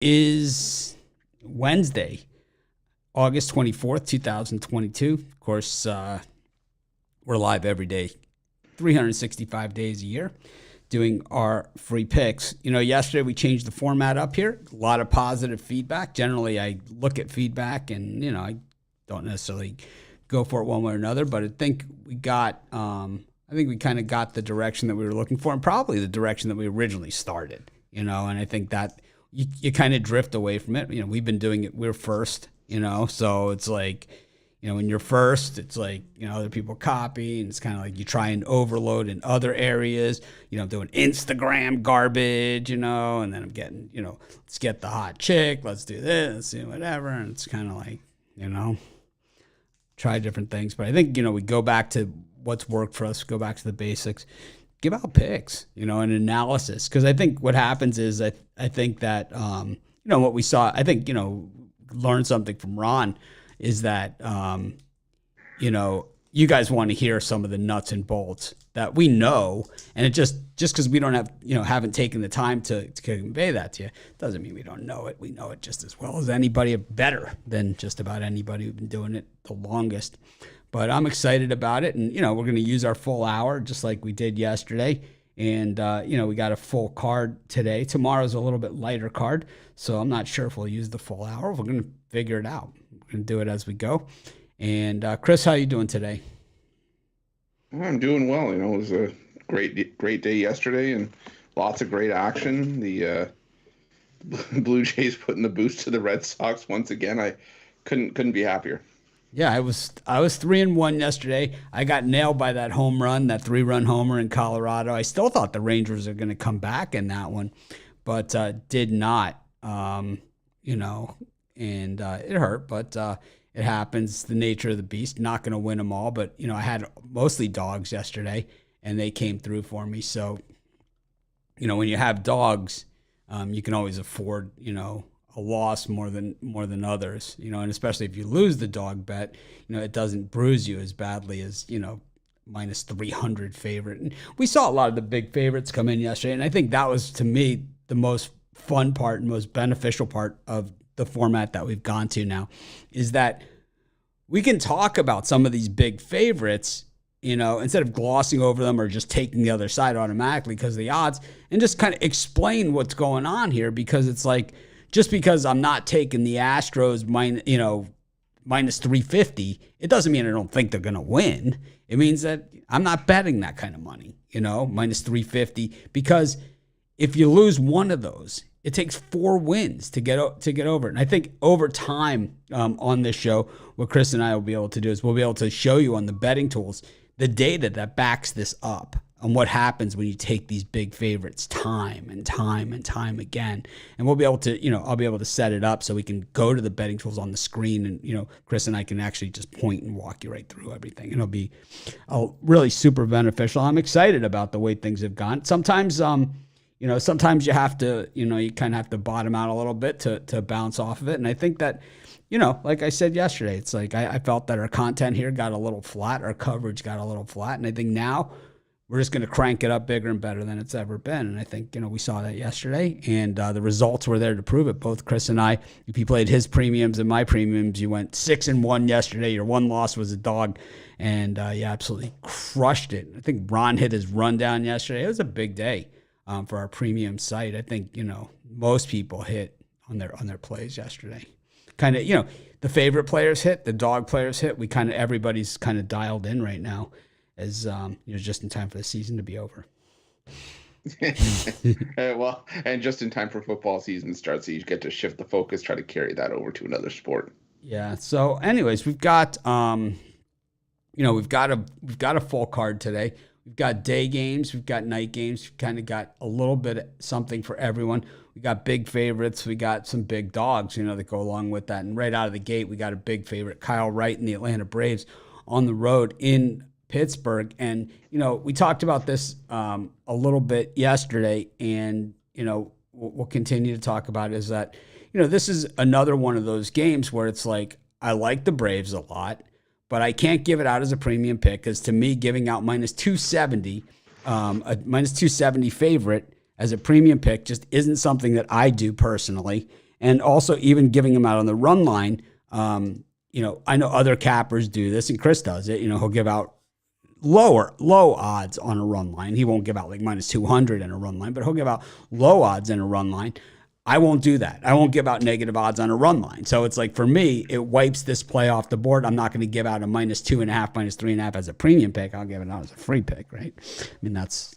is Wednesday, August 24th, 2022. Of course, we're live every day, 365 days a year, doing our free picks. Yesterday we changed the format up here. A lot of positive feedback. Generally, I look at feedback and, I don't necessarily go for it one way or another, but I think we kind of got the direction that we were looking for, and probably the direction that we originally started, and I think that you kind of drift away from it. We've been doing it. We're first, so it's like, when you're first, it's like, other people copy, and it's kind of like you try and overload in other areas, doing Instagram garbage, and then I'm getting, let's get the hot chick, let's do this, let's do whatever. And it's kind of like, try different things. But I think, we go back to what's worked for us, go back to the basics, give out picks, and analysis. Because I think what happens is I think that, what we saw, I think, learned something from Ron is that, you guys want to hear some of the nuts and bolts that we know. And it just because we don't have, haven't taken the time to convey that to you, doesn't mean we don't know it. We know it just as well as anybody, better than just about anybody who's been doing it the longest. But I'm excited about it. And, we're going to use our full hour just like we did yesterday. And, we got a full card today. Tomorrow's a little bit lighter card. So I'm not sure if we'll use the full hour. We're going to figure it out. We're going to do it as we go. And Chris, how you doing today? I'm doing well. It was a great day yesterday and lots of great action. The Blue Jays putting the boost to the Red Sox once again. I couldn't be happier. Yeah, I was 3-1 yesterday. I got nailed by that home run, that 3-run homer in Colorado. I still thought the Rangers are going to come back in that one, but did not. And it hurt, but it happens. The nature of the beast. Not going to win them all, but I had mostly dogs yesterday, and they came through for me. So, when you have dogs, you can always afford a loss more than others, and especially if you lose the dog bet, it doesn't bruise you as badly as, minus 300 favorite. And we saw a lot of the big favorites come in yesterday. And I think that was, to me, the most fun part and most beneficial part of the format that we've gone to now, is that we can talk about some of these big favorites, instead of glossing over them or just taking the other side automatically because of the odds, and just kind of explain what's going on here. Because it's like, just because I'm not taking the Astros minus 350, it doesn't mean I don't think they're going to win. It means that I'm not betting that kind of money, minus 350, because if you lose one of those, it takes 4 wins to get over it. And I think over time on this show, what Chris and I will be able to do is we'll be able to show you on the betting tools the data that backs this up, on what happens when you take these big favorites time and time and time again. And we'll be able to, I'll be able to set it up so we can go to the betting tools on the screen, and, Chris and I can actually just point and walk you right through everything. And it'll be really super beneficial. I'm excited about the way things have gone. Sometimes, sometimes you have to, you kind of have to bottom out a little bit to bounce off of it. And I think that, like I said yesterday, it's like I felt that our content here got a little flat, our coverage got a little flat. And I think now we're just going to crank it up bigger and better than it's ever been. And I think, we saw that yesterday, and the results were there to prove it. Both Chris and I, if you played his premiums and my premiums, you went 6-1 yesterday. Your one loss was a dog, and you absolutely crushed it. I think Ron hit his rundown yesterday. It was a big day for our premium site. I think, most people hit on their plays yesterday. Kind of, the favorite players hit, the dog players hit. Everybody's kind of dialed in right now, as just in time for the season to be over. Well, and just in time for football season starts, so you get to shift the focus, try to carry that over to another sport. Yeah. So, anyways, we've got we've got a full card today. We've got day games, we've got night games. We've kind of got a little bit of something for everyone. We got big favorites. We got some big dogs, that go along with that. And right out of the gate, we got a big favorite, Kyle Wright and the Atlanta Braves, on the road in Pittsburgh. And, we talked about this a little bit yesterday, and, we'll continue to talk about it, is that, this is another one of those games where it's like, I like the Braves a lot, but I can't give it out as a premium pick, because to me, giving out minus 270, a minus 270 favorite as a premium pick just isn't something that I do personally. And also even giving him out on the run line. I know other cappers do this, and Chris does it. He'll give out low odds on a run line. He won't give out like minus 200 in a run line, but he'll give out low odds in a run line. I won't do that. I won't give out negative odds on a run line. So it's like, for me, it wipes this play off the board. I'm not going to give out a minus 2.5, minus 3.5 as a premium pick. I'll give it out as a free pick, right? I mean, that's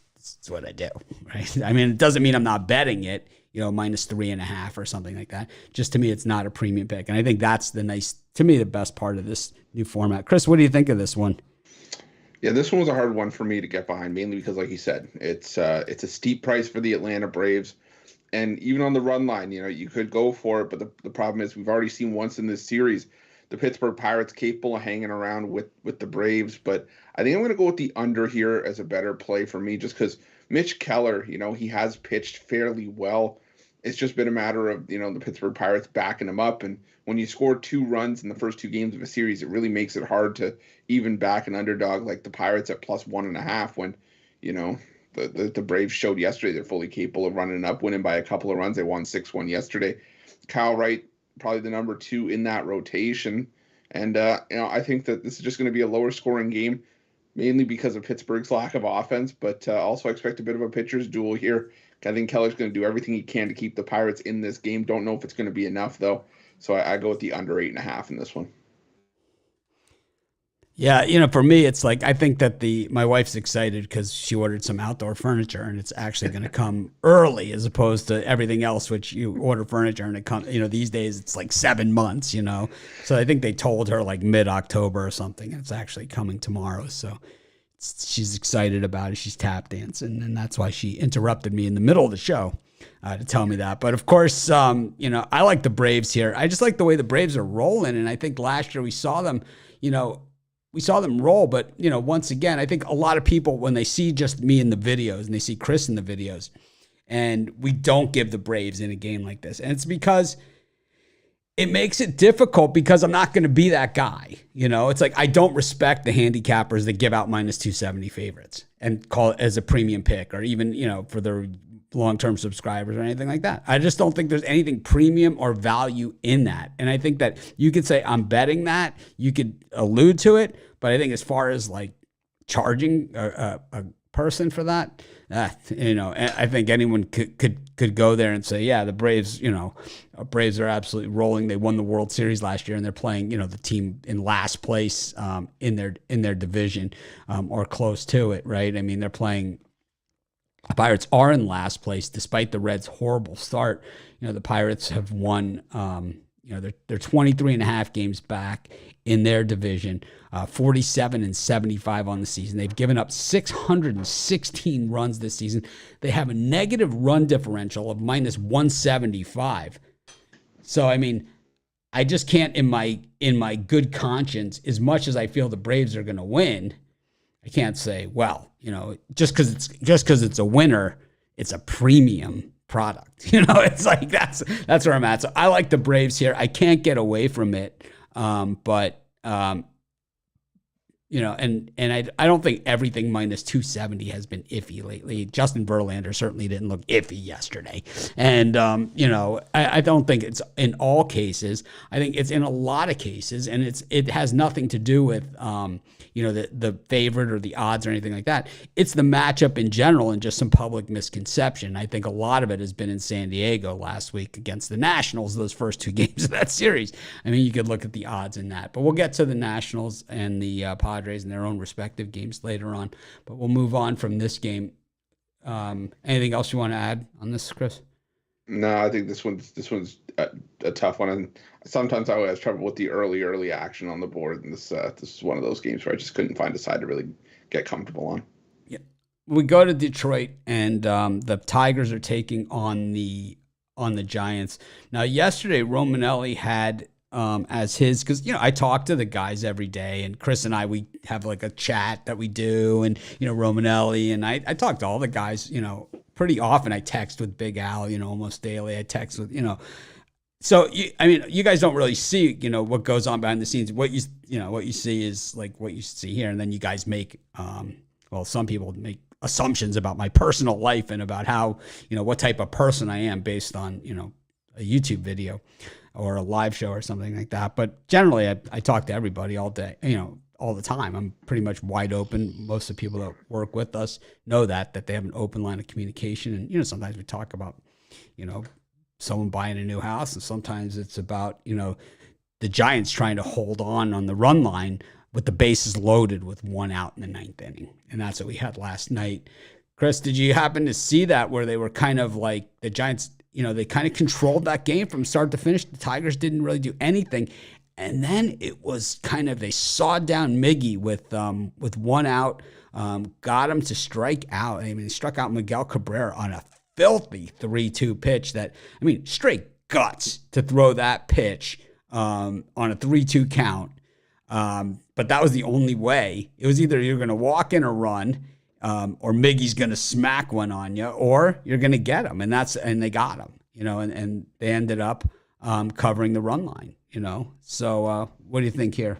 what I do, right? I mean, it doesn't mean I'm not betting it, minus 3.5 or something like that. Just to me, it's not a premium pick. And I think that's the best part of this new format. Chris, what do you think of this one? Yeah, this one was a hard one for me to get behind, mainly because, like you said, it's a steep price for the Atlanta Braves. And even on the run line, you could go for it, but the problem is we've already seen once in this series the Pittsburgh Pirates capable of hanging around with the Braves. But I think I'm going to go with the under here as a better play for me, just because Mitch Keller, he has pitched fairly well. It's just been a matter of, the Pittsburgh Pirates backing him up. And when you score 2 runs in the first 2 games of a series, it really makes it hard to even back an underdog like the Pirates at plus 1.5 when, the Braves showed yesterday they're fully capable of running up, winning by a couple of runs. They won 6-1 yesterday. Kyle Wright, probably the number 2 in that rotation. And, I think that this is just going to be a lower scoring game, mainly because of Pittsburgh's lack of offense, but also I expect a bit of a pitcher's duel here. I think Keller's going to do everything he can to keep the Pirates in this game. Don't know if it's going to be enough, though. So I go with the under 8.5 in this one. Yeah, for me, it's like, I think that my wife's excited because she ordered some outdoor furniture, and it's actually going to come early as opposed to everything else, which you order furniture and it comes, these days it's like 7 months, So I think they told her like mid-October or something. It's actually coming tomorrow. So she's excited about it. She's tap dancing, and that's why she interrupted me in the middle of the show to tell me that. But of course, I like the Braves here. I just like the way the Braves are rolling, and I think last year we saw them, roll. But, once again, I think a lot of people, when they see just me in the videos and they see Chris in the videos, and we don't give the Braves in a game like this, and it's because it makes it difficult because I'm not going to be that guy. It's like, I don't respect the handicappers that give out minus 270 favorites and call it as a premium pick, or even, for their long-term subscribers or anything like that. I just don't think there's anything premium or value in that. And I think that you could say I'm betting that, you could allude to it, but I think as far as like charging a person for that, I think anyone could go there and say, yeah, the Braves, Braves are absolutely rolling. They won the World Series last year, and they're playing, the team in last place in their division or close to it, right? I mean, they're playing. The Pirates are in last place despite the Reds' horrible start. The Pirates have won. They're 23.5 games back in their division, 47-75 on the season. They've given up 616 runs this season. They have a negative run differential of minus 175. So, I mean, I just can't, in my good conscience, as much as I feel the Braves are going to win, I can't say, well, just because it's a winner, it's a premium product. It's like that's where I'm at. So I like the Braves here. I can't get away from it. But and I don't think everything minus 270 has been iffy lately. Justin Verlander certainly didn't look iffy yesterday. And, I don't think it's in all cases. I think it's in a lot of cases, and it has nothing to do with, the favorite or the odds or anything like that. It's the matchup in general and just some public misconception. I think a lot of it has been in San Diego last week against the Nationals, those first 2 games of that series. I mean, you could look at the odds in that. But we'll get to the Nationals and the Padres in their own respective games later on. But we'll move on from this game. Anything else you want to add on this, Chris? No, I think this one's a tough one, and sometimes I have trouble with the early action on the board. And this is one of those games where I just couldn't find a side to really get comfortable on. Yeah, we go to Detroit, and the Tigers are taking on the Giants. Now, yesterday Romanelli had as his, because I talk to the guys every day, and Chris and we have like a chat that we do, and Romanelli, and I talk to all the guys pretty often. I text with Big Al almost daily. I text with so you guys don't really see what goes on behind the scenes. What you see is like what you see here, and then you guys make some people make assumptions about my personal life and about how what type of person I am based on a YouTube video or a live show or something like that. But generally, I talk to everybody all day, all the time. I'm pretty much wide open. Most of the people that work with us know that they have an open line of communication. And, sometimes we talk about, someone buying a new house, and sometimes it's about, the Giants trying to hold on the run line with the bases loaded with one out in the ninth inning. And that's what we had last night. Chris, did you happen to see that where they were kind of like the Giants, they kind of controlled that game from start to finish? The Tigers didn't really do anything. And then it was kind of, they sawed down Miggy with one out, got him to strike out. I mean, he struck out Miguel Cabrera on a filthy 3-2 pitch straight guts to throw that pitch on a 3-2 count. But that was the only way. It was either you're going to walk in or run, or Miggy's going to smack one on you, or you're going to get him. And they got him, and they ended up covering the run line, So what do you think here?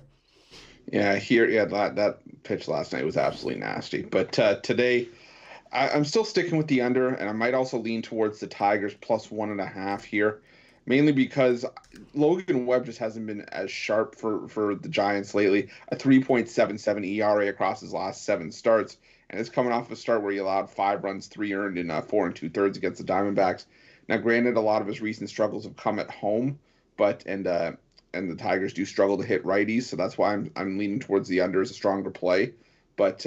Yeah, that pitch last night was absolutely nasty. But today, I'm still sticking with the under, and I might also lean towards the Tigers plus 1.5 here. Mainly because Logan Webb just hasn't been as sharp for the Giants lately. A 3.77 ERA across his last 7 starts. And it's coming off a start where he allowed 5 runs, 3 earned in 4 2/3 against the Diamondbacks. Now, granted, a lot of his recent struggles have come at home, and the Tigers do struggle to hit righties, so that's why I'm leaning towards the under as a stronger play. But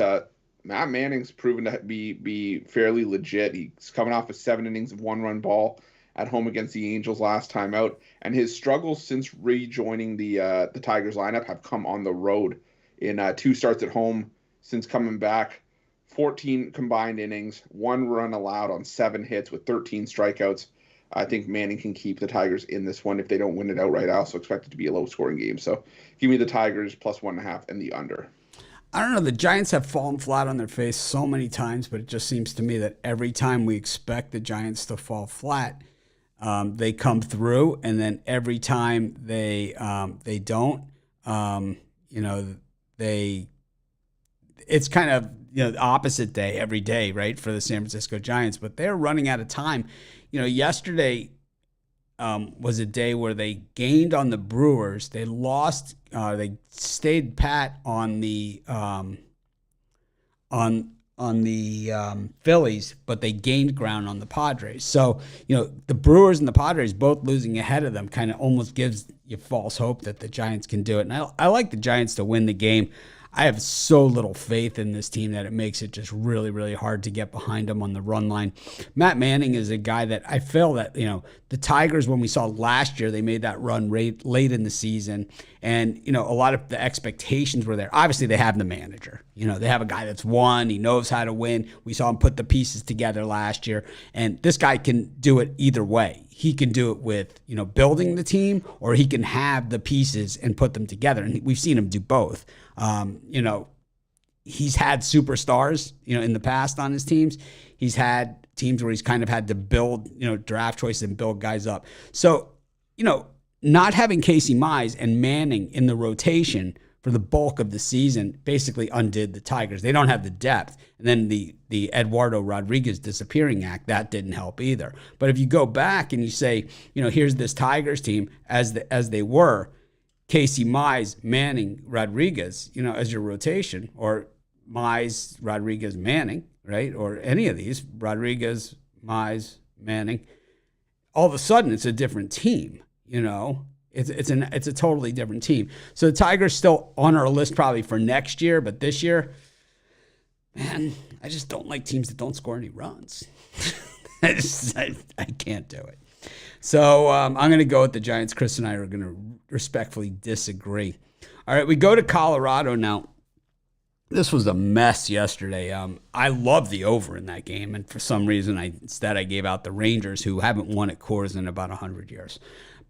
Matt Manning's proven to be fairly legit. He's coming off of 7 innings of 1-run ball at home against the Angels last time out, and his struggles since rejoining the Tigers lineup have come on the road. In 2 starts at home since coming back, 14 combined innings, 1 run allowed on 7 hits with 13 strikeouts. I think Manning can keep the Tigers in this one if they don't win it outright. I also expect it to be a low-scoring game. So give me the Tigers plus 1.5 and the under. I don't know. The Giants have fallen flat on their face so many times, but it just seems to me that every time we expect the Giants to fall flat, they come through, and then every time they don't, it's kind of the opposite day every day, right, for the San Francisco Giants. But they're running out of time. Yesterday was a day where they gained on the Brewers. They lost. They stayed pat on the Phillies, but they gained ground on the Padres. So, the Brewers and the Padres both losing ahead of them kind of almost gives you false hope that the Giants can do it. And I like the Giants to win the game. I have so little faith in this team that it makes it just really, really hard to get behind them on the run line. Matt Manning is a guy that I feel that, the Tigers, when we saw last year, they made that run late in the season. And, a lot of the expectations were there. Obviously, they have the manager. They have a guy that's won. He knows how to win. We saw him put the pieces together last year. And this guy can do it either way. He can do it with, building the team, or he can have the pieces and put them together. And we've seen him do both. He's had superstars, in the past on his teams. He's had teams where he's kind of had to build, draft choices and build guys up. So, not having Casey Mize and Manning in the rotation for the bulk of the season basically undid the Tigers. They don't have the depth. And then the Eduardo Rodriguez disappearing act, that didn't help either. But if you go back and you say, here's this Tigers team as they were, Casey Mize, Manning, Rodriguez, as your rotation, or Mize, Rodriguez, Manning, right? Or any of these, Rodriguez, Mize, Manning, all of a sudden it's a different team, It's a totally different team. So the Tigers still on our list probably for next year, but this year, man, I just don't like teams that don't score any runs. I can't do it. So I'm going to go with the Giants. Chris and I are going to respectfully disagree. All right, we go to Colorado now. This was a mess yesterday. I love the over in that game, and for some reason, instead I gave out the Rangers, who haven't won at Coors in about 100 years.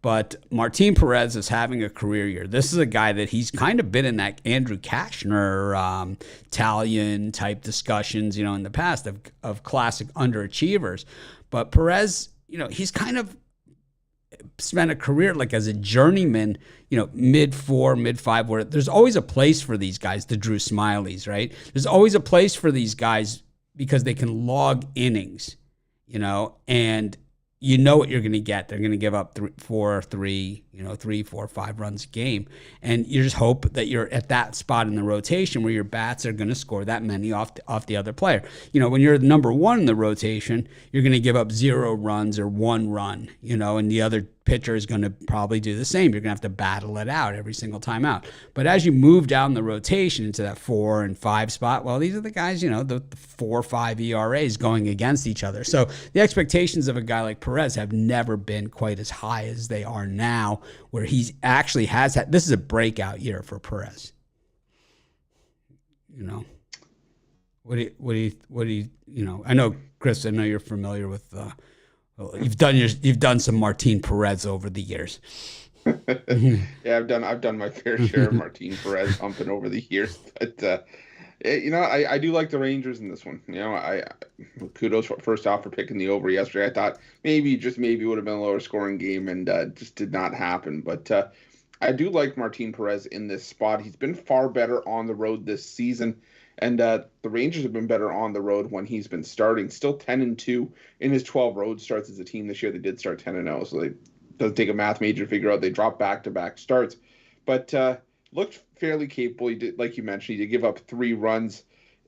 But Martin Perez is having a career year. This is a guy that he's kind of been in that Andrew Kashner, Italian type discussions, in the past of classic underachievers. But Perez, he's kind of spent a career like as a journeyman, mid-4, mid-5, where there's always a place for these guys, the Drew Smileys, right? There's always a place for these guys because they can log innings, and you know what you're going to get. They're going to give up 3, 4, 5 runs a game. And you just hope that you're at that spot in the rotation where your bats are going to score that many off the other player. When you're the number one in the rotation, you're going to give up 0 runs or 1 run, and the other pitcher is going to probably do the same. You're going to have to battle it out every single time out. But as you move down the rotation into that 4 and 5 spot, well, these are the guys, the 4-5 ERAs going against each other. So the expectations of a guy like Perez have never been quite as high as they are now, where he's actually has had, this is a breakout year for Perez. What do you, I know, Chris, I know you're familiar with, you've done some Martin Perez over the years. Yeah, I've done my fair share of Martin Perez humping over the years, but I do like the Rangers in this one. I kudos first off for picking the over yesterday. I thought maybe it would have been a lower scoring game, and just did not happen. But I do like Martin Perez in this spot. He's been far better on the road this season. And the Rangers have been better on the road when he's been starting. Still 10-2 in his 12 road starts as a team this year. They did start 10-0, so it doesn't take a math major to figure out they dropped back-to-back starts. But looked fairly capable. He did, like you mentioned, he did give up 2 runs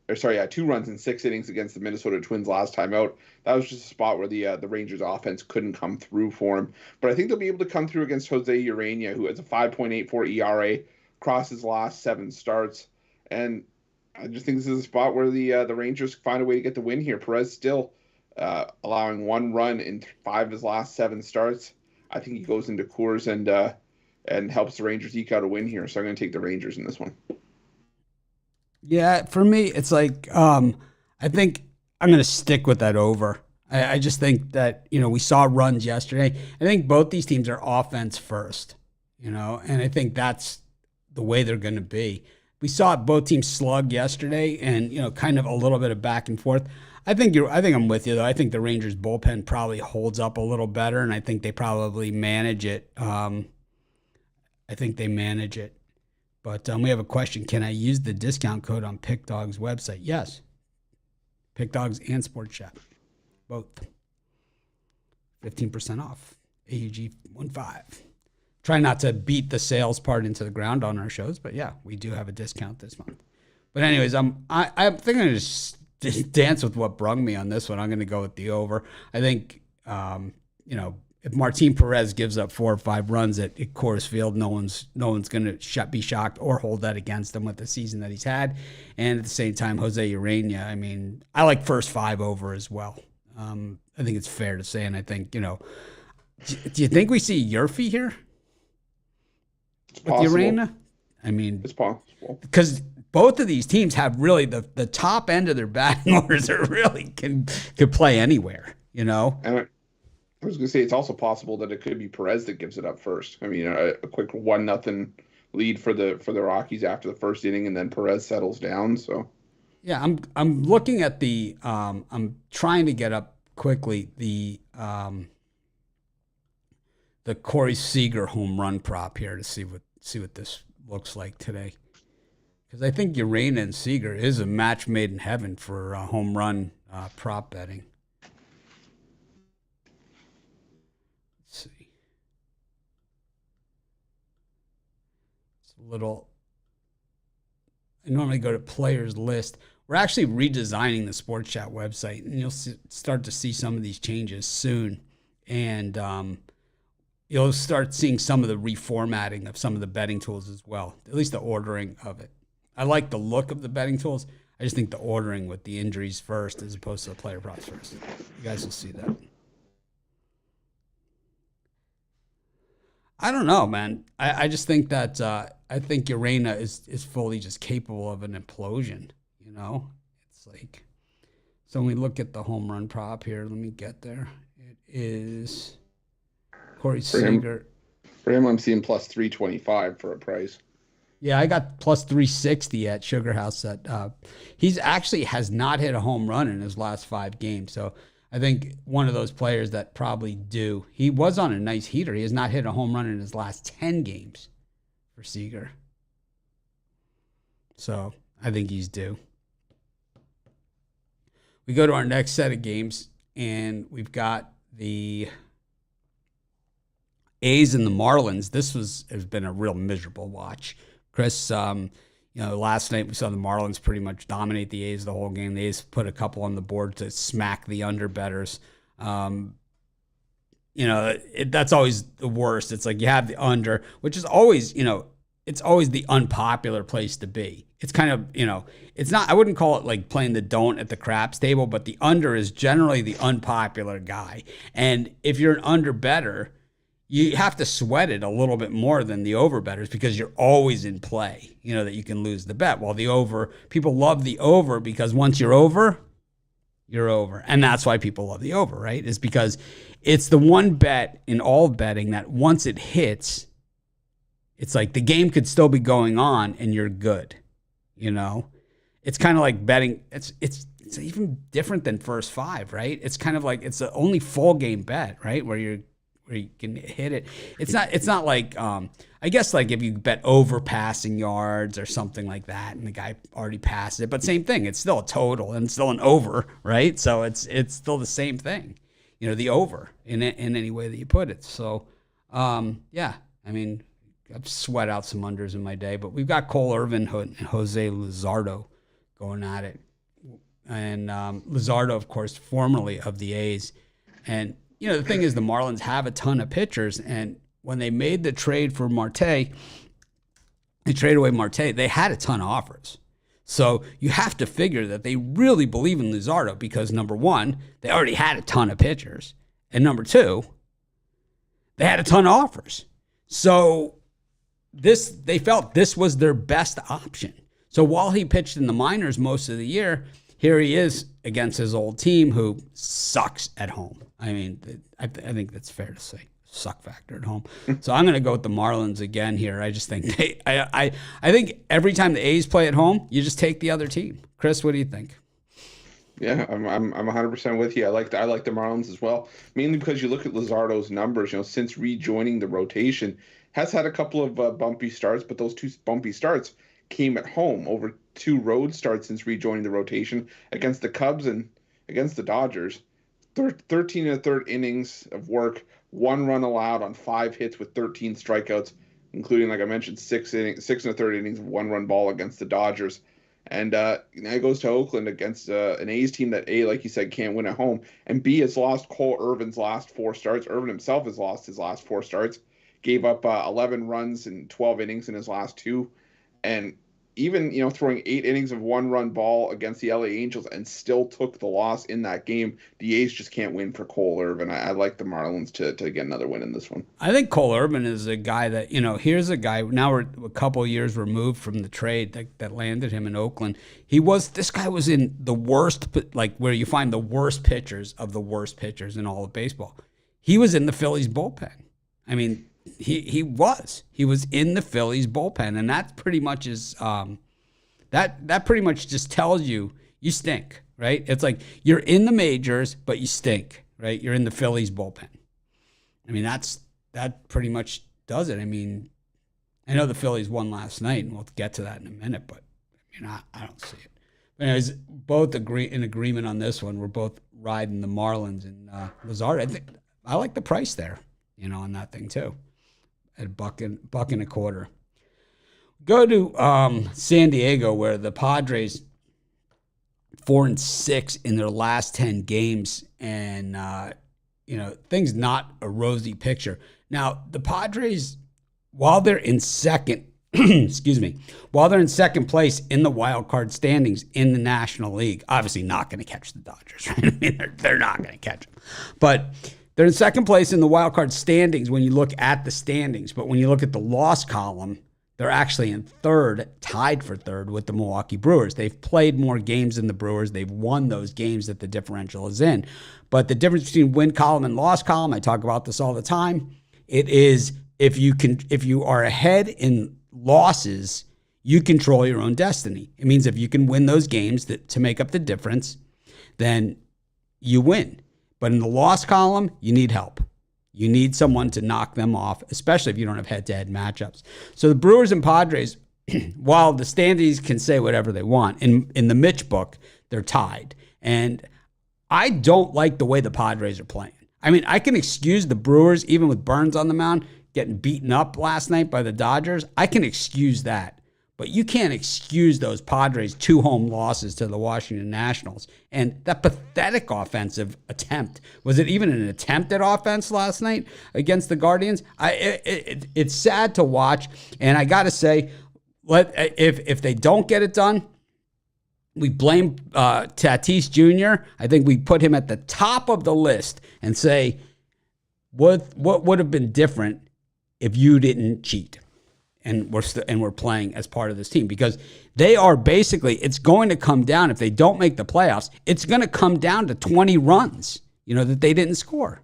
in 6 innings against the Minnesota Twins last time out. That was just a spot where the Rangers offense couldn't come through for him. But I think they'll be able to come through against Jose Urena, who has a 5.84 ERA across his last 7 starts. And I just think this is a spot where the Rangers find a way to get the win here. Perez still allowing 1 run in 5 of his last 7 starts. I think he goes into Coors and helps the Rangers eke out a win here. So I'm going to take the Rangers in this one. Yeah, for me, it's like I think I'm going to stick with that over. I just think that, we saw runs yesterday. I think both these teams are offense first, and I think that's the way they're going to be. We saw both teams slug yesterday, and kind of a little bit of back and forth. I think I'm with you though. I think the Rangers bullpen probably holds up a little better, and I think they probably manage it. I think they manage it. But we have a question: can I use the discount code on PickDog's website? Yes. PickDogs and Sports Chat, both. 15% off. AUG 15. Try not to beat the sales part into the ground on our shows, but yeah, we do have a discount this month. But anyways, I think I'm going to just dance with what brung me on this one. I'm going to go with the over. I think, if Martin Perez gives up 4 or 5 runs at Coors Field, no one's going to be shocked or hold that against him with the season that he's had. And at the same time, Jose Urena, I like first 5 over as well. I think it's fair to say, and I think, do you think we see Yurfie here? It's possible. With Urena? It's possible. Because both of these teams have really the top end of their batting orders are really could play anywhere, And I was going to say it's also possible that it could be Perez that gives it up first. A quick 1-0 lead for the Rockies after the first inning, and then Perez settles down. So, yeah, I'm looking at the I'm trying to get up quickly the Corey Seager home run prop here to see what this looks like today, because I think Urena and Seager is a match made in heaven for home run prop betting. I normally go to players list. We're actually redesigning the Sports Chat website, and you'll start to see some of these changes soon. And you'll start seeing some of the reformatting of some of the betting tools as well, at least the ordering of it. I like the look of the betting tools. I just think the ordering with the injuries first as opposed to the player props first. You guys will see that. I don't know, man. I just think that I think Urena is fully just capable of an implosion. It's like, so when we look at the home run prop here, let me get there. It is Corey Seager. For him, I'm seeing plus 325 for a price. Yeah, I got plus 360 at Sugar House. He's actually has not hit a home run in his last 5 games. So I think one of those players that probably do. He was on a nice heater. He has not hit a home run in his last 10 games for Seager. So I think he's due. We go to our next set of games, and we've got the A's and the Marlins, has been a real miserable watch. Chris, last night we saw the Marlins pretty much dominate the A's the whole game. The A's put a couple on the board to smack the underbetters. That's always the worst. It's like you have the under, which is always, it's always the unpopular place to be. It's kind of, it's not, I wouldn't call it like playing the don't at the craps table, but the under is generally the unpopular guy. And if you're an under better, you have to sweat it a little bit more than the over bettors because you're always in play, that you can lose the bet. While the over, people love the over because once you're over, you're over. And that's why people love the over, right? Is because it's the one bet in all betting that once it hits, it's like the game could still be going on and you're good. It's kind of like betting. It's even different than first five, right? It's kind of like it's the only full game bet, right? Where you can hit it. It's not like I guess like if you bet over passing yards or something like that, and the guy already passed it. But same thing. It's still a total and it's still an over, right? So it's still the same thing. The over in any way that you put it. So I've sweat out some unders in my day, but we've got Cole Irvin and Jose Luzardo going at it. And Luzardo, of course, formerly of the A's. And, the thing is the Marlins have a ton of pitchers. And when they made the trade for Marte, they traded away Marte, they had a ton of offers. So you have to figure that they really believe in Luzardo because, number one, they already had a ton of pitchers. And number two, they had a ton of offers. So they felt this was their best option. So while he pitched in the minors most of the year, here he is against his old team who sucks at home. I mean, I think that's fair to say. Suck factor at home. So I'm going to go with the Marlins again here. I just think I think every time the A's play at home, you just take the other team. Chris, what do you think? Yeah, I'm 100% with you. I like the Marlins as well, mainly because you look at Luzardo's numbers. Since rejoining the rotation, has had a couple of bumpy starts, but those two bumpy starts came at home over two road starts since rejoining the rotation against the Cubs and against the Dodgers. 13 and a third innings of work, 1 run allowed on 5 hits with 13 strikeouts, including, like I mentioned, 6 and a third innings of 1-run ball against the Dodgers. And now he goes to Oakland against an A's team that, A, like you said, can't win at home, and B, has lost Cole Irvin's last 4 starts. Irvin himself has lost his last 4 starts, gave up 11 runs in 12 innings in his last 2, and even, throwing 8 innings of 1-run ball against the LA Angels and still took the loss in that game. The A's just can't win for Cole Irvin. I like the Marlins to get another win in this one. I think Cole Irvin is a guy that, here's a guy, now we're a couple of years removed from the trade that landed him in Oakland. This guy was in the worst, like where you find the worst pitchers of the worst pitchers in all of baseball. He was in the Phillies bullpen. I mean, He was in the Phillies bullpen, and that pretty much is that pretty much just tells you stink, right? It's like you're in the majors, but you stink, right? You're in the Phillies bullpen. I mean, that pretty much does it. I mean, I know the Phillies won last night, and we'll get to that in a minute, but I don't see it. But anyways, both in agreement on this one. We're both riding the Marlins and Luzardo. I think I like the price there, on that thing too. At $1.25. Go to San Diego, where the Padres 4-6 in their last 10 games, and things not a rosy picture. Now the Padres, while they're in second, while they're in second place in the wild card standings in the National League, obviously not going to catch the Dodgers. Right? I mean, they're not going to catch them, but they're in second place in the wild card standings when you look at the standings. But when you look at the loss column, they're actually in third, tied for third with the Milwaukee Brewers. They've played more games than the Brewers. They've won those games that the differential is in. But the difference between win column and loss column, I talk about this all the time, it is if you are ahead in losses, you control your own destiny. It means if you can win those games to make up the difference, then you win. But in the loss column, you need help. You need someone to knock them off, especially if you don't have head-to-head matchups. So the Brewers and Padres, while the standings can say whatever they want, in the Mitch book, they're tied. And I don't like the way the Padres are playing. I mean, I can excuse the Brewers, even with Burns on the mound, getting beaten up last night by the Dodgers. I can excuse that. But you can't excuse those Padres 2 home losses to the Washington Nationals. And that pathetic offensive attempt. Was it even an attempt at offense last night against the Guardians? It's sad to watch. And I got to say, if they don't get it done, we blame Tatis Jr. I think we put him at the top of the list and say, what would have been different if you didn't cheat? And we're playing as part of this team, because they are basically, it's going to come down, if they don't make the playoffs, it's going to come down to 20 runs, that they didn't score.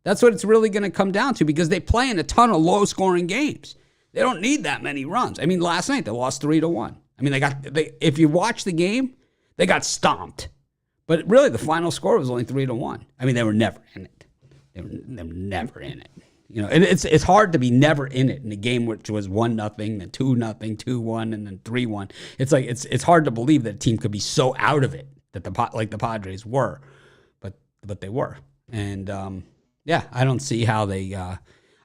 That's what it's really going to come down to, because they play in a ton of low scoring games. They don't need that many runs. I mean, last night they lost 3-1. I mean, if you watch the game, they got stomped. But really the final score was only 3-1. I mean, they were never in it. They were never in it. It's hard to be never in it in a game which was 1-0, then 2-0, 2-1, and then 3-1. It's like it's hard to believe that a team could be so out of it that the Padres were, but they were. And I don't see how they. I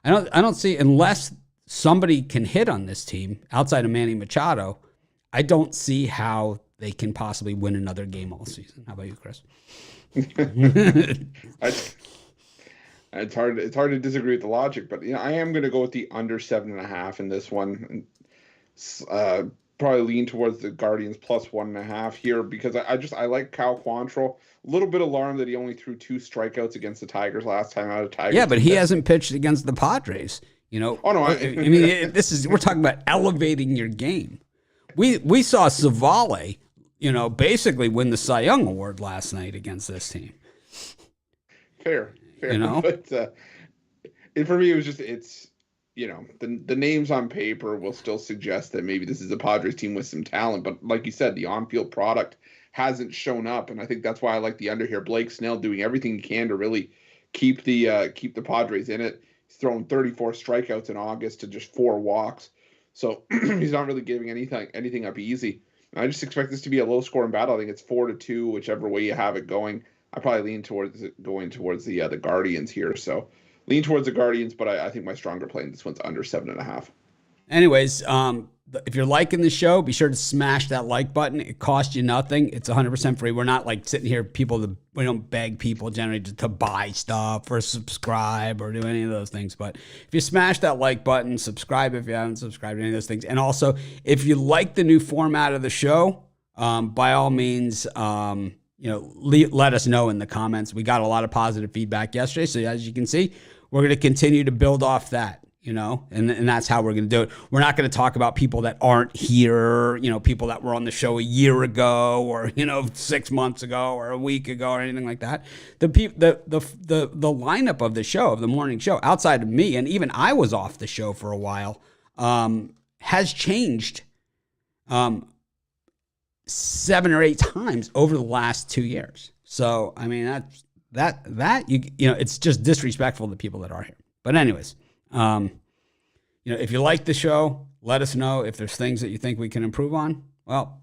don't see, unless somebody can hit on this team outside of Manny Machado. I don't see how they can possibly win another game all season. How about you, Chris? It's hard to disagree with the logic, but I am going to go with the under 7.5 in this one. Probably lean towards the Guardians plus 1.5 here, because I like Cal Quantrill. A little bit alarmed that he only threw 2 strikeouts against the Tigers last time out of Tigers. Yeah, but he hasn't pitched against the Padres. Oh no, I mean we're talking about elevating your game. We saw Savale, basically win the Cy Young Award last night against this team. Fair. But for me, it was just, the names on paper will still suggest that maybe this is a Padres team with some talent. But like you said, the on-field product hasn't shown up, and I think that's why I like the under here. Blake Snell doing everything he can to really keep the Padres in it. He's thrown 34 strikeouts in August to just 4 walks, so he's not really giving anything up easy. I just expect this to be a low-scoring battle. I think it's 4-2, whichever way you have it going. I probably lean towards going towards the Guardians here. So lean towards the Guardians, but I think my stronger play in this one's under 7.5. Anyways, if you're liking the show, be sure to smash that like button. It costs you nothing. It's 100% free. We're not like sitting here, we don't beg people generally to buy stuff or subscribe or do any of those things. But if you smash that like button, subscribe if you haven't subscribed to any of those things. And also, if you like the new format of the show, by all means, let us know in the comments. We got a lot of positive feedback yesterday. So as you can see, we're going to continue to build off that, and that's how we're going to do it. We're not going to talk about people that aren't here, people that were on the show a year ago or, 6 months ago or a week ago or anything like that. The lineup of the show, of the morning show, outside of me, and even I was off the show for a while, has changed 7 or 8 times over the last 2 years. So, I mean, it's just disrespectful to people that are here. But anyways, if you like the show, let us know. If there's things that you think we can improve on, well,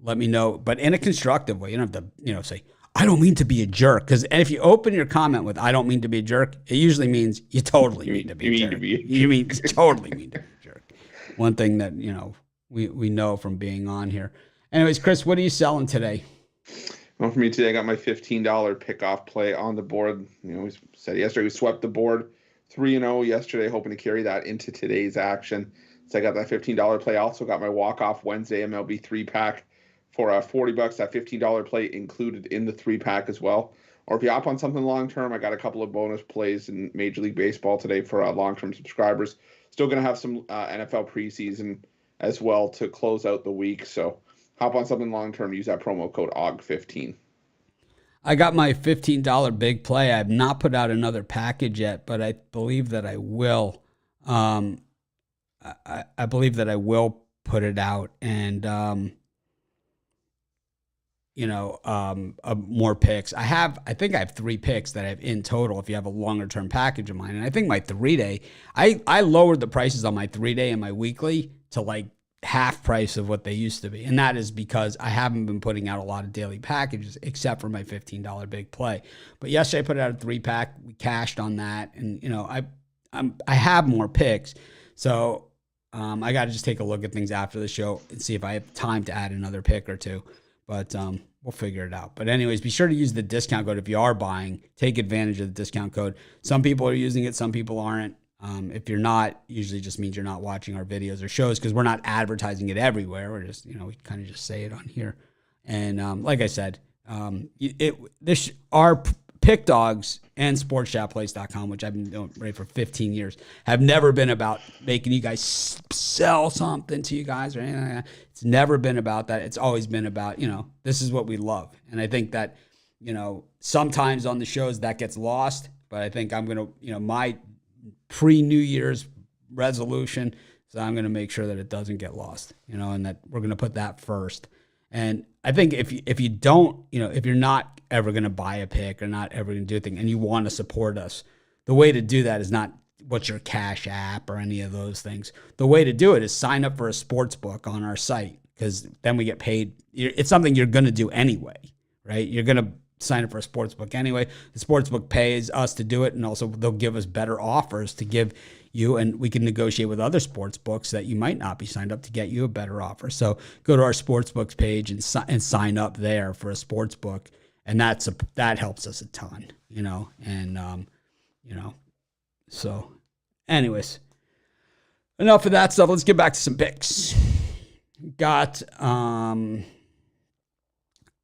let me know, but in a constructive way. You don't have to, say, I don't mean to be a jerk. Because if you open your comment with, I don't mean to be a jerk, it usually means you totally mean to be a jerk. You totally mean to be a jerk. One thing that, we know from being on here. Anyways, Chris, what are you selling today? Well, for me today, I got my $15 pickoff play on the board. We said yesterday we swept the board 3-0 yesterday, hoping to carry that into today's action. So I got that $15 play. I also got my walk-off Wednesday MLB 3-pack for $40. That $15 play included in the 3-pack as well. Or if you hop on something long-term, I got a couple of bonus plays in Major League Baseball today for long-term subscribers. Still going to have some NFL preseason as well to close out the week. So hop on something long-term, use that promo code OG15. I got my $15 big play. I have not put out another package yet, but I believe that I will. I believe that I will put it out, and more picks. I think I have 3 picks that I have in total if you have a longer term package of mine. And I think my 3-day, I lowered the prices on my 3-day and my weekly to like half price of what they used to be. And that is because I haven't been putting out a lot of daily packages except for my $15 big play. But yesterday I put out a 3-pack. We cashed on that. And, I have more picks. So I got to just take a look at things after the show and see if I have time to add another pick or two. But we'll figure it out. But anyways, be sure to use the discount code if you are buying. Take advantage of the discount code. Some people are using it. Some people aren't. If you're not, usually just means you're not watching our videos or shows because we're not advertising it everywhere. We're just, we kind of just say it on here. And like I said, our pick dogs and sportschatplace.com, which I've been doing right for 15 years, have never been about making you guys sell something to you guys or anything like that. It's never been about that. It's always been about, this is what we love. And I think that, sometimes on the shows that gets lost, but I think I'm going to, my pre-New Year's resolution, so I'm going to make sure that it doesn't get lost, and that we're going to put that first. And I think if you don't, if you're not ever going to buy a pick or not ever going to do a thing and you want to support us, the way to do that is not what's your Cash App or any of those things. The way to do it is sign up for a sports book on our site because then we get paid. It's something you're going to do anyway, right? You're going to sign up for a sports book anyway. The sports book pays us to do it, and also they'll give us better offers to give you, and we can negotiate with other sports books that you might not be signed up to get you a better offer. So go to our sports books page and sign up there for a sports book, and that helps us a ton, So, anyways, enough of that stuff. Let's get back to some picks. Got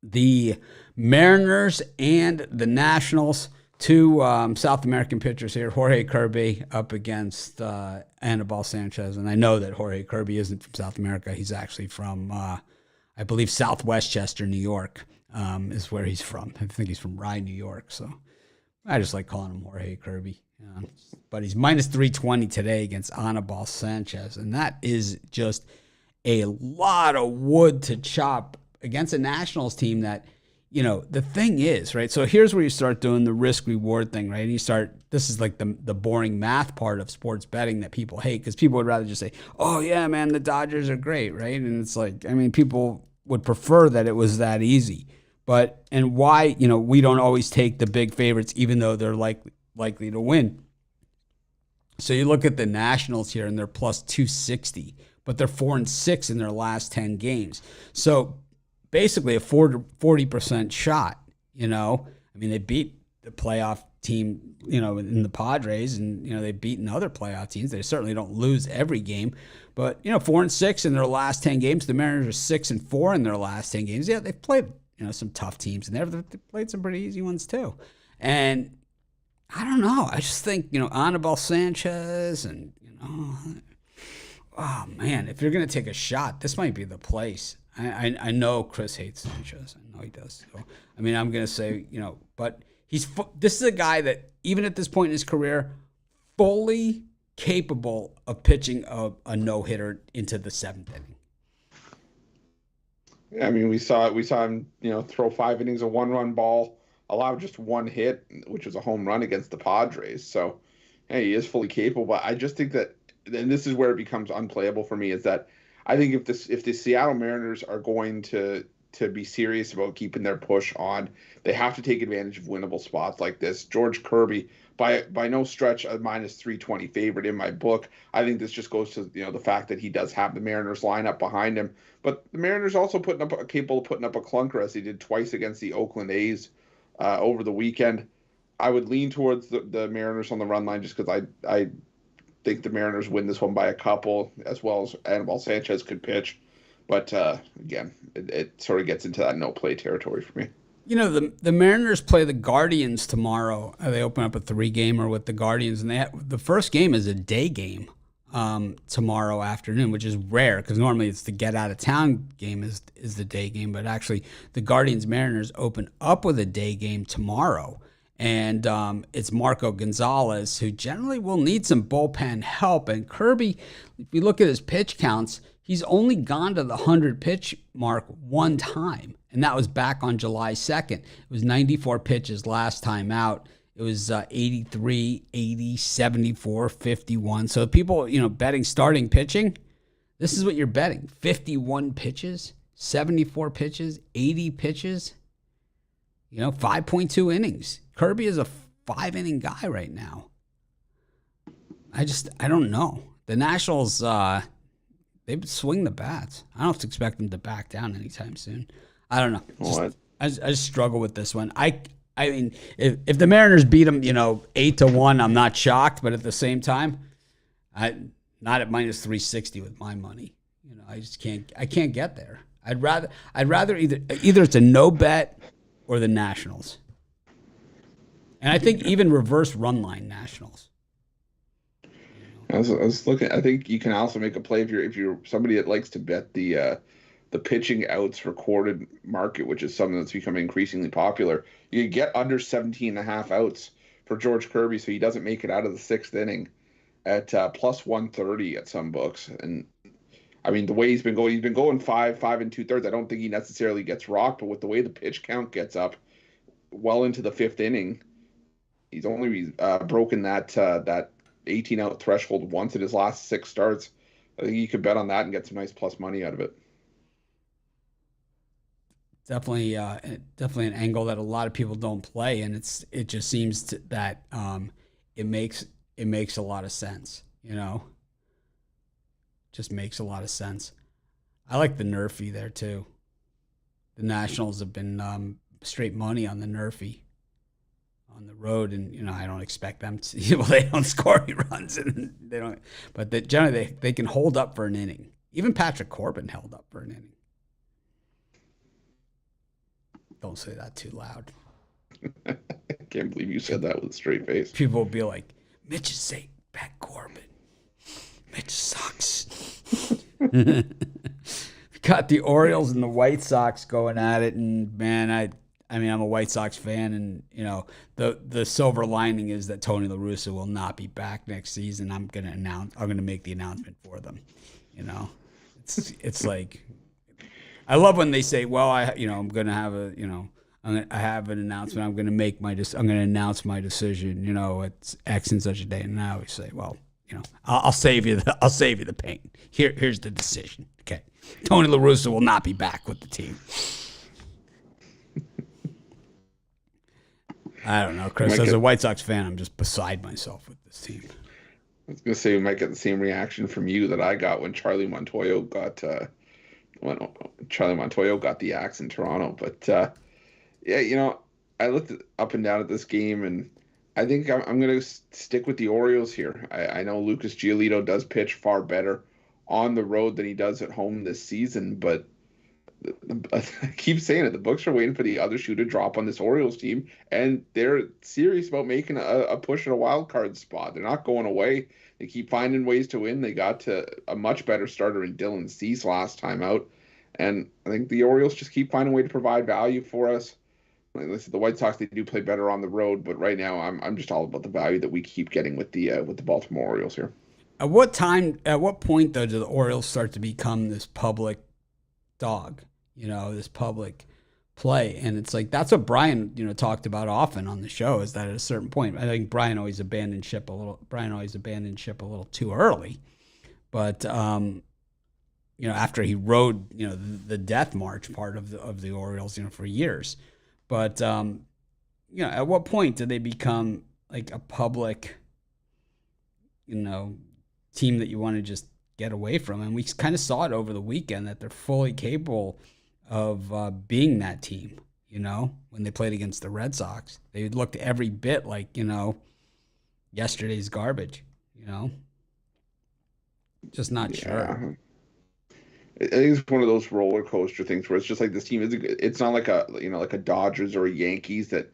the Mariners and the Nationals, two South American pitchers here. Jorge Kirby up against Anibal Sanchez. And I know that Jorge Kirby isn't from South America. He's actually from, I believe, South Westchester, New York is where he's from. I think he's from Rye, New York. So I just like calling him Jorge Kirby. But he's minus 320 today against Anibal Sanchez. And that is just a lot of wood to chop against a Nationals team that, the thing is, right? So here's where you start doing the risk reward thing, right? And this is like the boring math part of sports betting that people hate because people would rather just say, oh yeah, man, the Dodgers are great, right? And it's like, people would prefer that it was that easy. And why, we don't always take the big favorites, even though they're likely to win. So you look at the Nationals here and they're plus 260, but they're 4-6 in their last 10 games. So basically a 40% shot, they beat the playoff team, in the Padres and, they've beaten other playoff teams. They certainly don't lose every game, but 4-6 in their last 10 games. The Mariners are 6-4 in their last 10 games. Yeah, they've played, some tough teams and they've played some pretty easy ones too. And I don't know. I just think, Anibal Sanchez and, oh man, if you're going to take a shot, this might be the place. I know Chris hates Sanchez. I know he does. So, I'm going to say, but this is a guy that, even at this point in his career, fully capable of pitching a no-hitter into the 7th inning. Yeah, we saw him, throw 5 innings of 1-run ball, allow just 1 hit, which was a home run against the Padres. So, hey, he is fully capable. But I just think that, and this is where it becomes unplayable for me, is that I think if the Seattle Mariners are going to be serious about keeping their push on, they have to take advantage of winnable spots like this. George Kirby, by no stretch a minus 320 favorite in my book. I think this just goes to the fact that he does have the Mariners lineup behind him. But the Mariners also capable of putting up a clunker as they did twice against the Oakland A's over the weekend. I would lean towards the Mariners on the run line just because I think the Mariners win this one by a couple, as well as Anibal Sanchez could pitch. But again, it sort of gets into that no play territory for me. The Mariners play the Guardians tomorrow. They open up a 3-gamer with the Guardians, and the first game is a day game tomorrow afternoon, which is rare because normally it's the get out of town game is the day game. But actually, the Guardians Mariners open up with a day game tomorrow. And it's Marco Gonzalez, who generally will need some bullpen help. And Kirby, if you look at his pitch counts, he's only gone to the 100-pitch mark one time, and that was back on July 2nd. It was 94 pitches last time out. It was 83, 80, 74, 51. So people, betting starting pitching, This is what you're betting: 51 pitches, 74 pitches, 80 pitches. 5.2 innings. Kirby is a 5-inning guy right now. I don't know. The Nationals, they swing the bats. I don't expect them to back down anytime soon. I don't know. I just struggle with this one. I mean, if the Mariners beat them, 8-1, I'm not shocked. But at the same time, not at minus 360 with my money. I just can't. I can't get there. I'd rather either it's a no bet or the Nationals. And I think even reverse run line Nationals. I was looking. I think you can also make a play if you're somebody that likes to bet the pitching outs recorded market, which is something that's becoming increasingly popular. You can get under 17 and a half outs for George Kirby, so he doesn't make it out of the sixth inning at plus 130 at some books. And I mean, the way he's been going 5 and 2/3. I don't think he necessarily gets rocked, but with the way the pitch count gets up well into the fifth inning, he's only broken that 18 out threshold once in his last 6 starts. I think you could bet on that and get some nice plus money out of it. Definitely an angle that a lot of people don't play, and it just seems that it makes a lot of sense. Just makes a lot of sense. I like the Nerfy there too. The Nationals have been straight money on the Nerfy on the road, and I don't expect them to. Well, they don't score any runs, and they don't. But generally, they can hold up for an inning. Even Patrick Corbin held up for an inning. Don't say that too loud. I can't believe you said that with a straight face. People will be like, "Mitch is saying Pat Corbin. Mitch sucks." Got the Orioles and the White Sox going at it, and man, I mean, I'm a White Sox fan, and the silver lining is that Tony La Russa will not be back next season. I'm gonna make the announcement for them. It's like, I love when they say, "Well, I'm gonna have I have an announcement. I'm gonna announce my decision. It's X and such a day." And I always say, "Well, I'll save you the pain. Here's the decision. Okay, Tony La Russa will not be back with the team." I don't know, Chris. As a White Sox fan, I'm just beside myself with this team. I was gonna say we might get the same reaction from you that I got when Charlie Montoyo got the axe in Toronto. But yeah, I looked up and down at this game, and I think I'm going to stick with the Orioles here. I know Lucas Giolito does pitch far better on the road than he does at home this season, but I keep saying it. The books are waiting for the other shoe to drop on this Orioles team, and they're serious about making a push at a wild card spot. They're not going away. They keep finding ways to win. They got to a much better starter in Dylan Cease last time out, and I think the Orioles just keep finding a way to provide value for us. Like I said, the White Sox, they do play better on the road, but right now I'm just all about the value that we keep getting with the Baltimore Orioles here. At what point though, do the Orioles start to become this public dog? This public play, and it's like that's what Brian talked about often on the show. Is that at a certain point, I think Brian always abandoned ship a little too early, but after he rode the death march part of the Orioles for years. But, at what point do they become like a public, team that you want to just get away from? And we kind of saw it over the weekend that they're fully capable of being that team, when they played against the Red Sox. They looked every bit like, yesterday's garbage, just not sure. I think it's one of those roller coaster things where it's just like this team it's not like a Dodgers or a Yankees that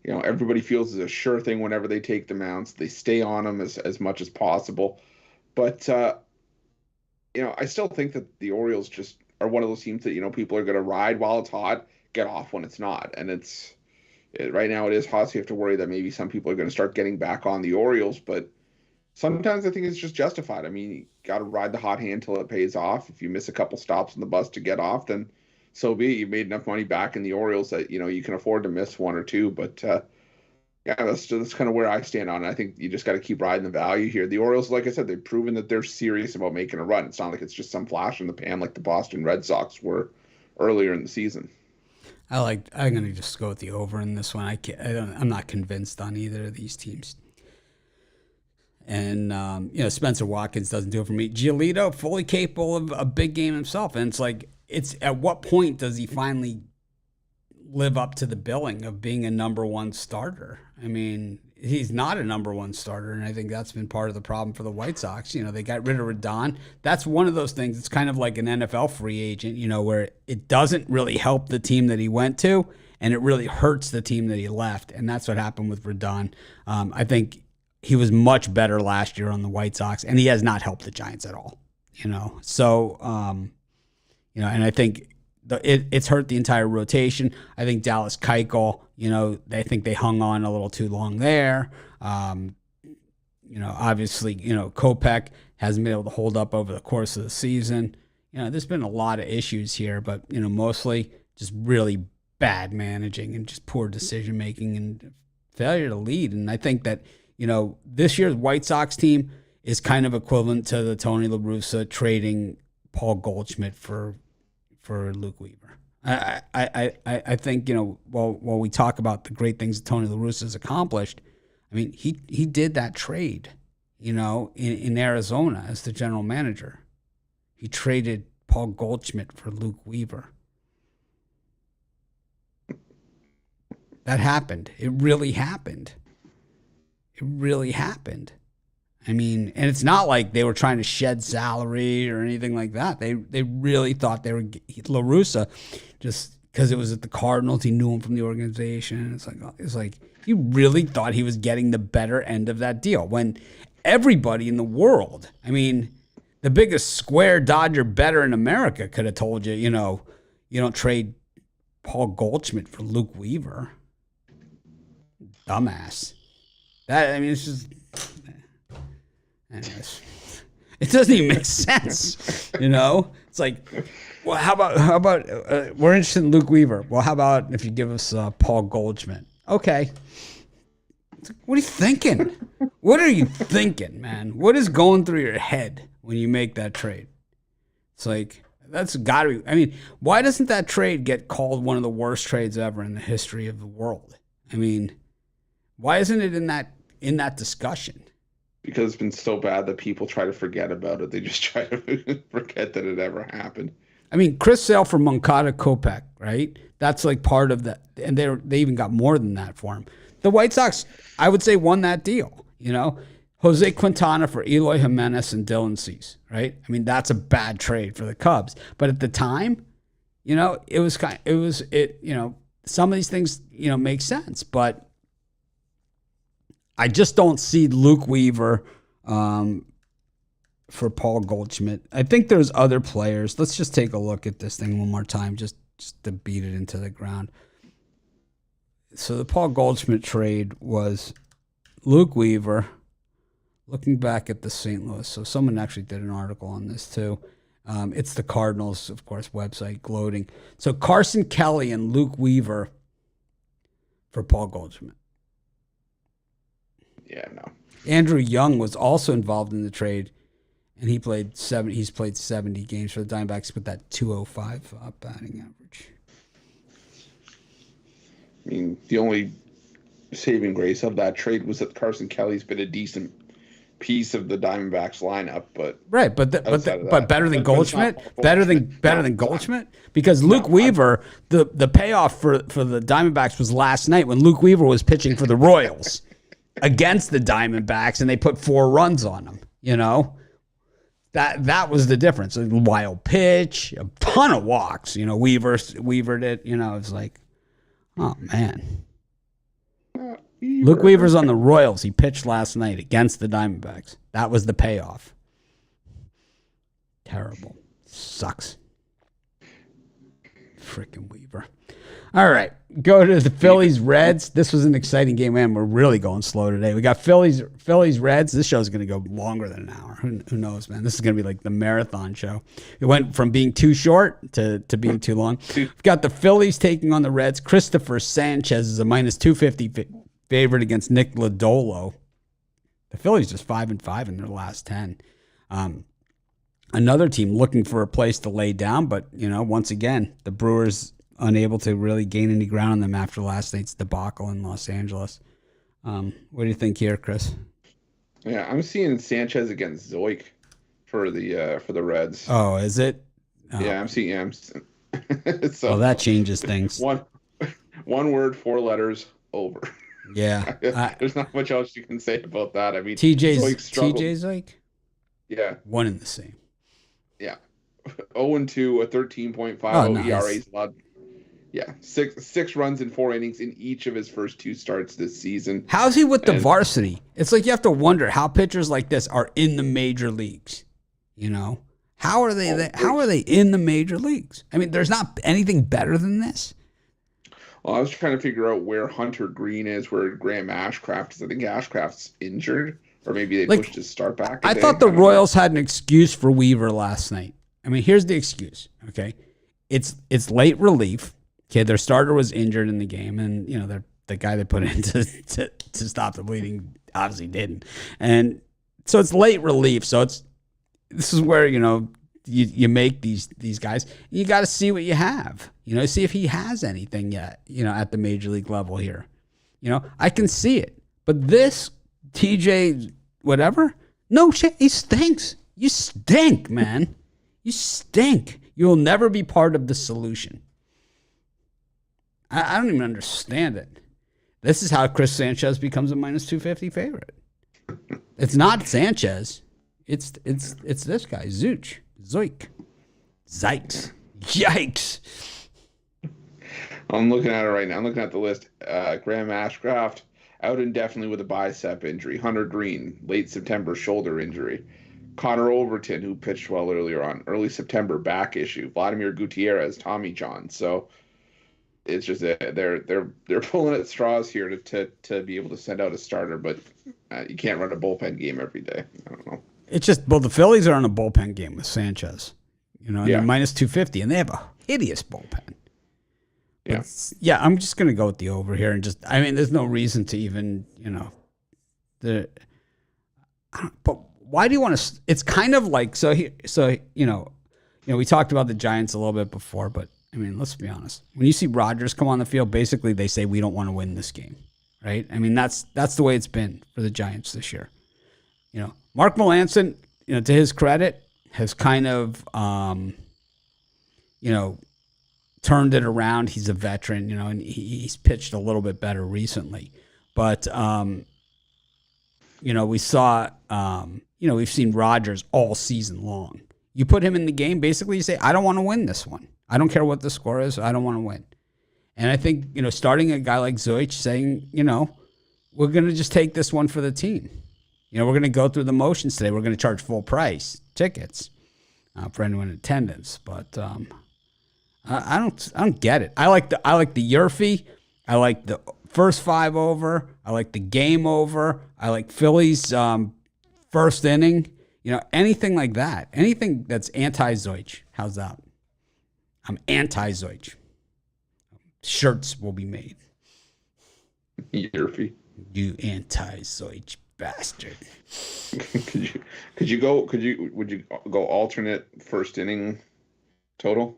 everybody feels is a sure thing whenever they take the mounds. They stay on them as much as possible, but I still think that the Orioles just are one of those teams that people are going to ride while it's hot, get off when it's not, and right now it is hot, so you have to worry that maybe some people are going to start getting back on the Orioles, but sometimes I think it's just justified. I mean, you got to ride the hot hand till it pays off. If you miss a couple stops on the bus to get off, then so be it. You made enough money back in the Orioles that you can afford to miss one or two. But Yeah, that's kind of where I stand on it. I think you just got to keep riding the value here. The Orioles, like I said, they've proven that they're serious about making a run. It's not like it's just some flash in the pan like the Boston Red Sox were earlier in the season. I'm going to just go with the over in this one. I'm not convinced on either of these teams. And, Spencer Watkins doesn't do it for me. Giolito, fully capable of a big game himself. And it's at what point does he finally live up to the billing of being a number one starter? I mean, he's not a number one starter, and I think that's been part of the problem for the White Sox. They got rid of Rodon. That's one of those things. It's kind of like an NFL free agent, where it doesn't really help the team that he went to, and it really hurts the team that he left. And that's what happened with Rodon. I think he was much better last year on the White Sox, and he has not helped the Giants at all. So, and I think it's hurt the entire rotation. I think Dallas Keuchel, I think they hung on a little too long there. Obviously, Kopech hasn't been able to hold up over the course of the season. There's been a lot of issues here, but, mostly just really bad managing and just poor decision making and failure to lead. And I think that, this year's White Sox team is kind of equivalent to the Tony La Russa trading Paul Goldschmidt for Luke Weaver. I think, while we talk about the great things that Tony La Russa has accomplished, I mean, he did that trade, in Arizona as the general manager. He traded Paul Goldschmidt for Luke Weaver. That happened. It really happened. It really happened. I mean, and it's not like they were trying to shed salary or anything like that. They really thought they were La Russa, just because it was at the Cardinals. He knew him from the organization. It's like he really thought he was getting the better end of that deal when everybody in the world, I mean, the biggest square Dodger better in America could have told you, you don't trade Paul Goldschmidt for Luke Weaver. Dumbass. It's just. Anyways, it doesn't even make sense, It's like, well, how about we're interested in Luke Weaver. Well, how about if you give us Paul Goldschmidt? Okay. What are you thinking? What are you thinking, man? What is going through your head when you make that trade? It's like, that's got to be. I mean, why doesn't that trade get called one of the worst trades ever in the history of the world? I mean, why isn't it in that discussion? Because it's been so bad that people try to forget about it. They just try to forget that it ever happened. I mean, Chris Sale for Moncada Kopech, right? That's like part of that. And they even got more than that for him. The White Sox, I would say, won that deal. Jose Quintana for Eloy Jimenez and Dylan Cease, right? I mean, that's a bad trade for the Cubs. But at the time, some of these things, make sense. But I just don't see Luke Weaver for Paul Goldschmidt. I think there's other players. Let's just take a look at this thing one more time, just to beat it into the ground. So the Paul Goldschmidt trade was Luke Weaver. Looking back at the St. Louis, so someone actually did an article on this too. It's the Cardinals, of course, website gloating. So Carson Kelly and Luke Weaver for Paul Goldschmidt. Yeah, no. Andrew Young was also involved in the trade, and he's played 70 games for the Diamondbacks with that 205 batting average. I mean, the only saving grace of that trade was that Carson Kelly's been a decent piece of the Diamondbacks lineup, but right, but better than Goldschmidt, better than Goldschmidt, because Luke Weaver, the payoff for the Diamondbacks was last night when Luke Weaver was pitching for the Royals against the Diamondbacks, and they put 4 runs on them. That was the difference. A wild pitch, a ton of walks. Weavered it. It's like, oh man. Luke Weaver's on the Royals. He pitched last night against the Diamondbacks. That was the payoff. Terrible. Sucks. Freaking Weaver. All right. Go to the Phillies Reds. This was an exciting game, man. We're really going slow today. We got Phillies Reds. This show's going to go longer than an hour. Who knows, man? This is going to be like the marathon show. It went from being too short to being too long. We've got the Phillies taking on the Reds. Christopher Sanchez is a minus 250 favorite against Nick Lodolo. The Phillies just 5-5 in their last 10. Another team looking for a place to lay down, but once again, the Brewers unable to really gain any ground on them after last night's debacle in Los Angeles. What do you think here, Chris? Yeah, I'm seeing Sanchez against Zoik for the Reds. Oh, is it? Oh. Yeah, I'm seeing. Yeah, so well, that changes things. One word, 4 letters, over. Yeah, there's not much else you can say about that. I mean, TJ Zoik. Yeah, one and the same. Yeah, 0-2, a 13.50 ERA is allowed. Yeah, six runs in 4 innings in each of his first 2 starts this season. How's he with the varsity? It's like you have to wonder how pitchers like this are in the major leagues. How are they? How are they in the major leagues? I mean, there's not anything better than this. Well, I was trying to figure out where Hunter Green is, where Graham Ashcraft is. I think Ashcraft's injured, or maybe they pushed his start back. I thought the Royals had an excuse for Weaver last night. I mean, here's the excuse. Okay, it's late relief. Okay, their starter was injured in the game, and the guy they put in to stop the bleeding obviously didn't, and so it's late relief. So this is where you make these guys. You got to see what you have. See if he has anything yet. At the major league level here. I can see it, but this TJ whatever, no shit, he stinks. You stink, man. You stink. You'll never be part of the solution. I don't even understand it. This is how Chris Sanchez becomes a -250 favorite. It's not Sanchez. It's this guy, Zoik. Zikes. Yikes. I'm looking at it right now. I'm looking at the list. Graham Ashcraft out indefinitely with a bicep injury. Hunter Green, late September shoulder injury. Connor Overton, who pitched well earlier on, early September back issue. Vladimir Gutierrez, Tommy John. So it's just they're pulling at straws here to be able to send out a starter, but you can't run a bullpen game every day. I don't know. It's just, the Phillies are on a bullpen game with Sanchez, and they're -250, and they have a hideous bullpen. Yeah, I'm just gonna go with the over here, and there's no reason to even, but why do you want to? It's kind of like we talked about the Giants a little bit before, but I mean, let's be honest. When you see Rodgers come on the field, basically they say we don't want to win this game, right? I mean, that's the way it's been for the Giants this year. Mark Melancon, to his credit, has kind of, turned it around. He's a veteran, and he's pitched a little bit better recently. But, we saw, we've seen Rodgers all season long. You put him in the game, basically you say, I don't want to win this one. I don't care what the score is. I don't want to win. And I think, starting a guy like Zoich saying, we're going to just take this one for the team. We're going to go through the motions today. We're going to charge full price tickets for anyone in attendance. But I don't get it. I like the Yurfee. I like the first 5 over. I like the game over. I like Phillies first inning. Anything like that. Anything that's anti-Zoich. How's that? I'm anti-Zoich. Shirts will be made. Yurfee. You anti-Zoich bastard. Would you go alternate first inning total?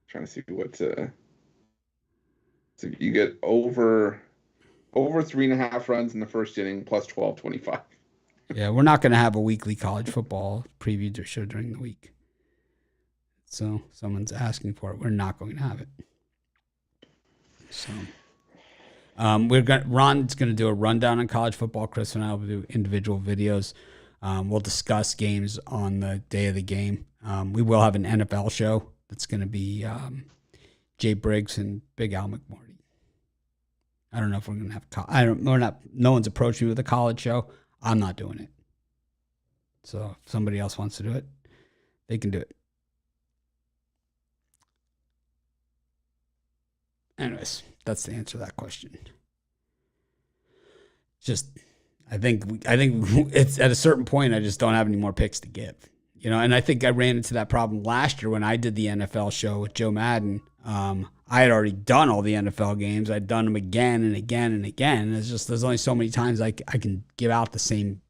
Trying to see what so you get over 3.5 runs in the first inning plus 12.25. Yeah, we're not going to have a weekly college football preview show during the week. So someone's asking for it. We're not going to have it. So Ron's going to do a rundown on college football. Chris and I will do individual videos. We'll discuss games on the day of the game. We will have an NFL show that's going to be Jay Briggs and Big Al McMorty. I don't know if we're going to have no one's approached me with a college show. I'm not doing it. So if somebody else wants to do it, they can do it. Anyways, that's the answer to that question. I think it's at a certain point, I just don't have any more picks to give. And I think I ran into that problem last year when I did the NFL show with Joe Madden. I had already done all the NFL games. I'd done them again and again and again. And it's just there's only so many times I can give out the same,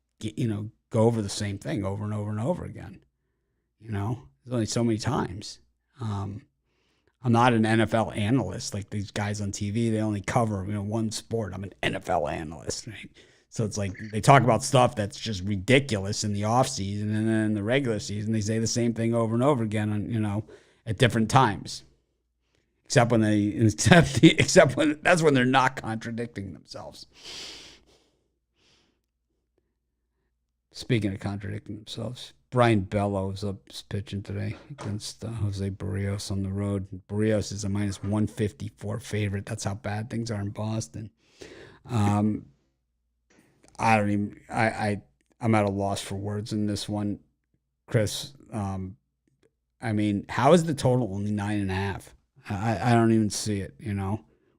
go over the same thing over and over and over again. There's only so many times. I'm not an NFL analyst like these guys on TV. They only cover one sport. I'm an NFL analyst, right? So it's like they talk about stuff that's just ridiculous in the off season, and then in the regular season they say the same thing over and over again, at different times. Except when that's when they're not contradicting themselves. Speaking of contradicting themselves, Brian Bellows up pitching today against Jose Barrios on the road. Barrios is a minus 154 favorite. That's how bad things are in Boston. I'm at a loss for words in this one, Chris. How is the total only 9.5? I don't even see it,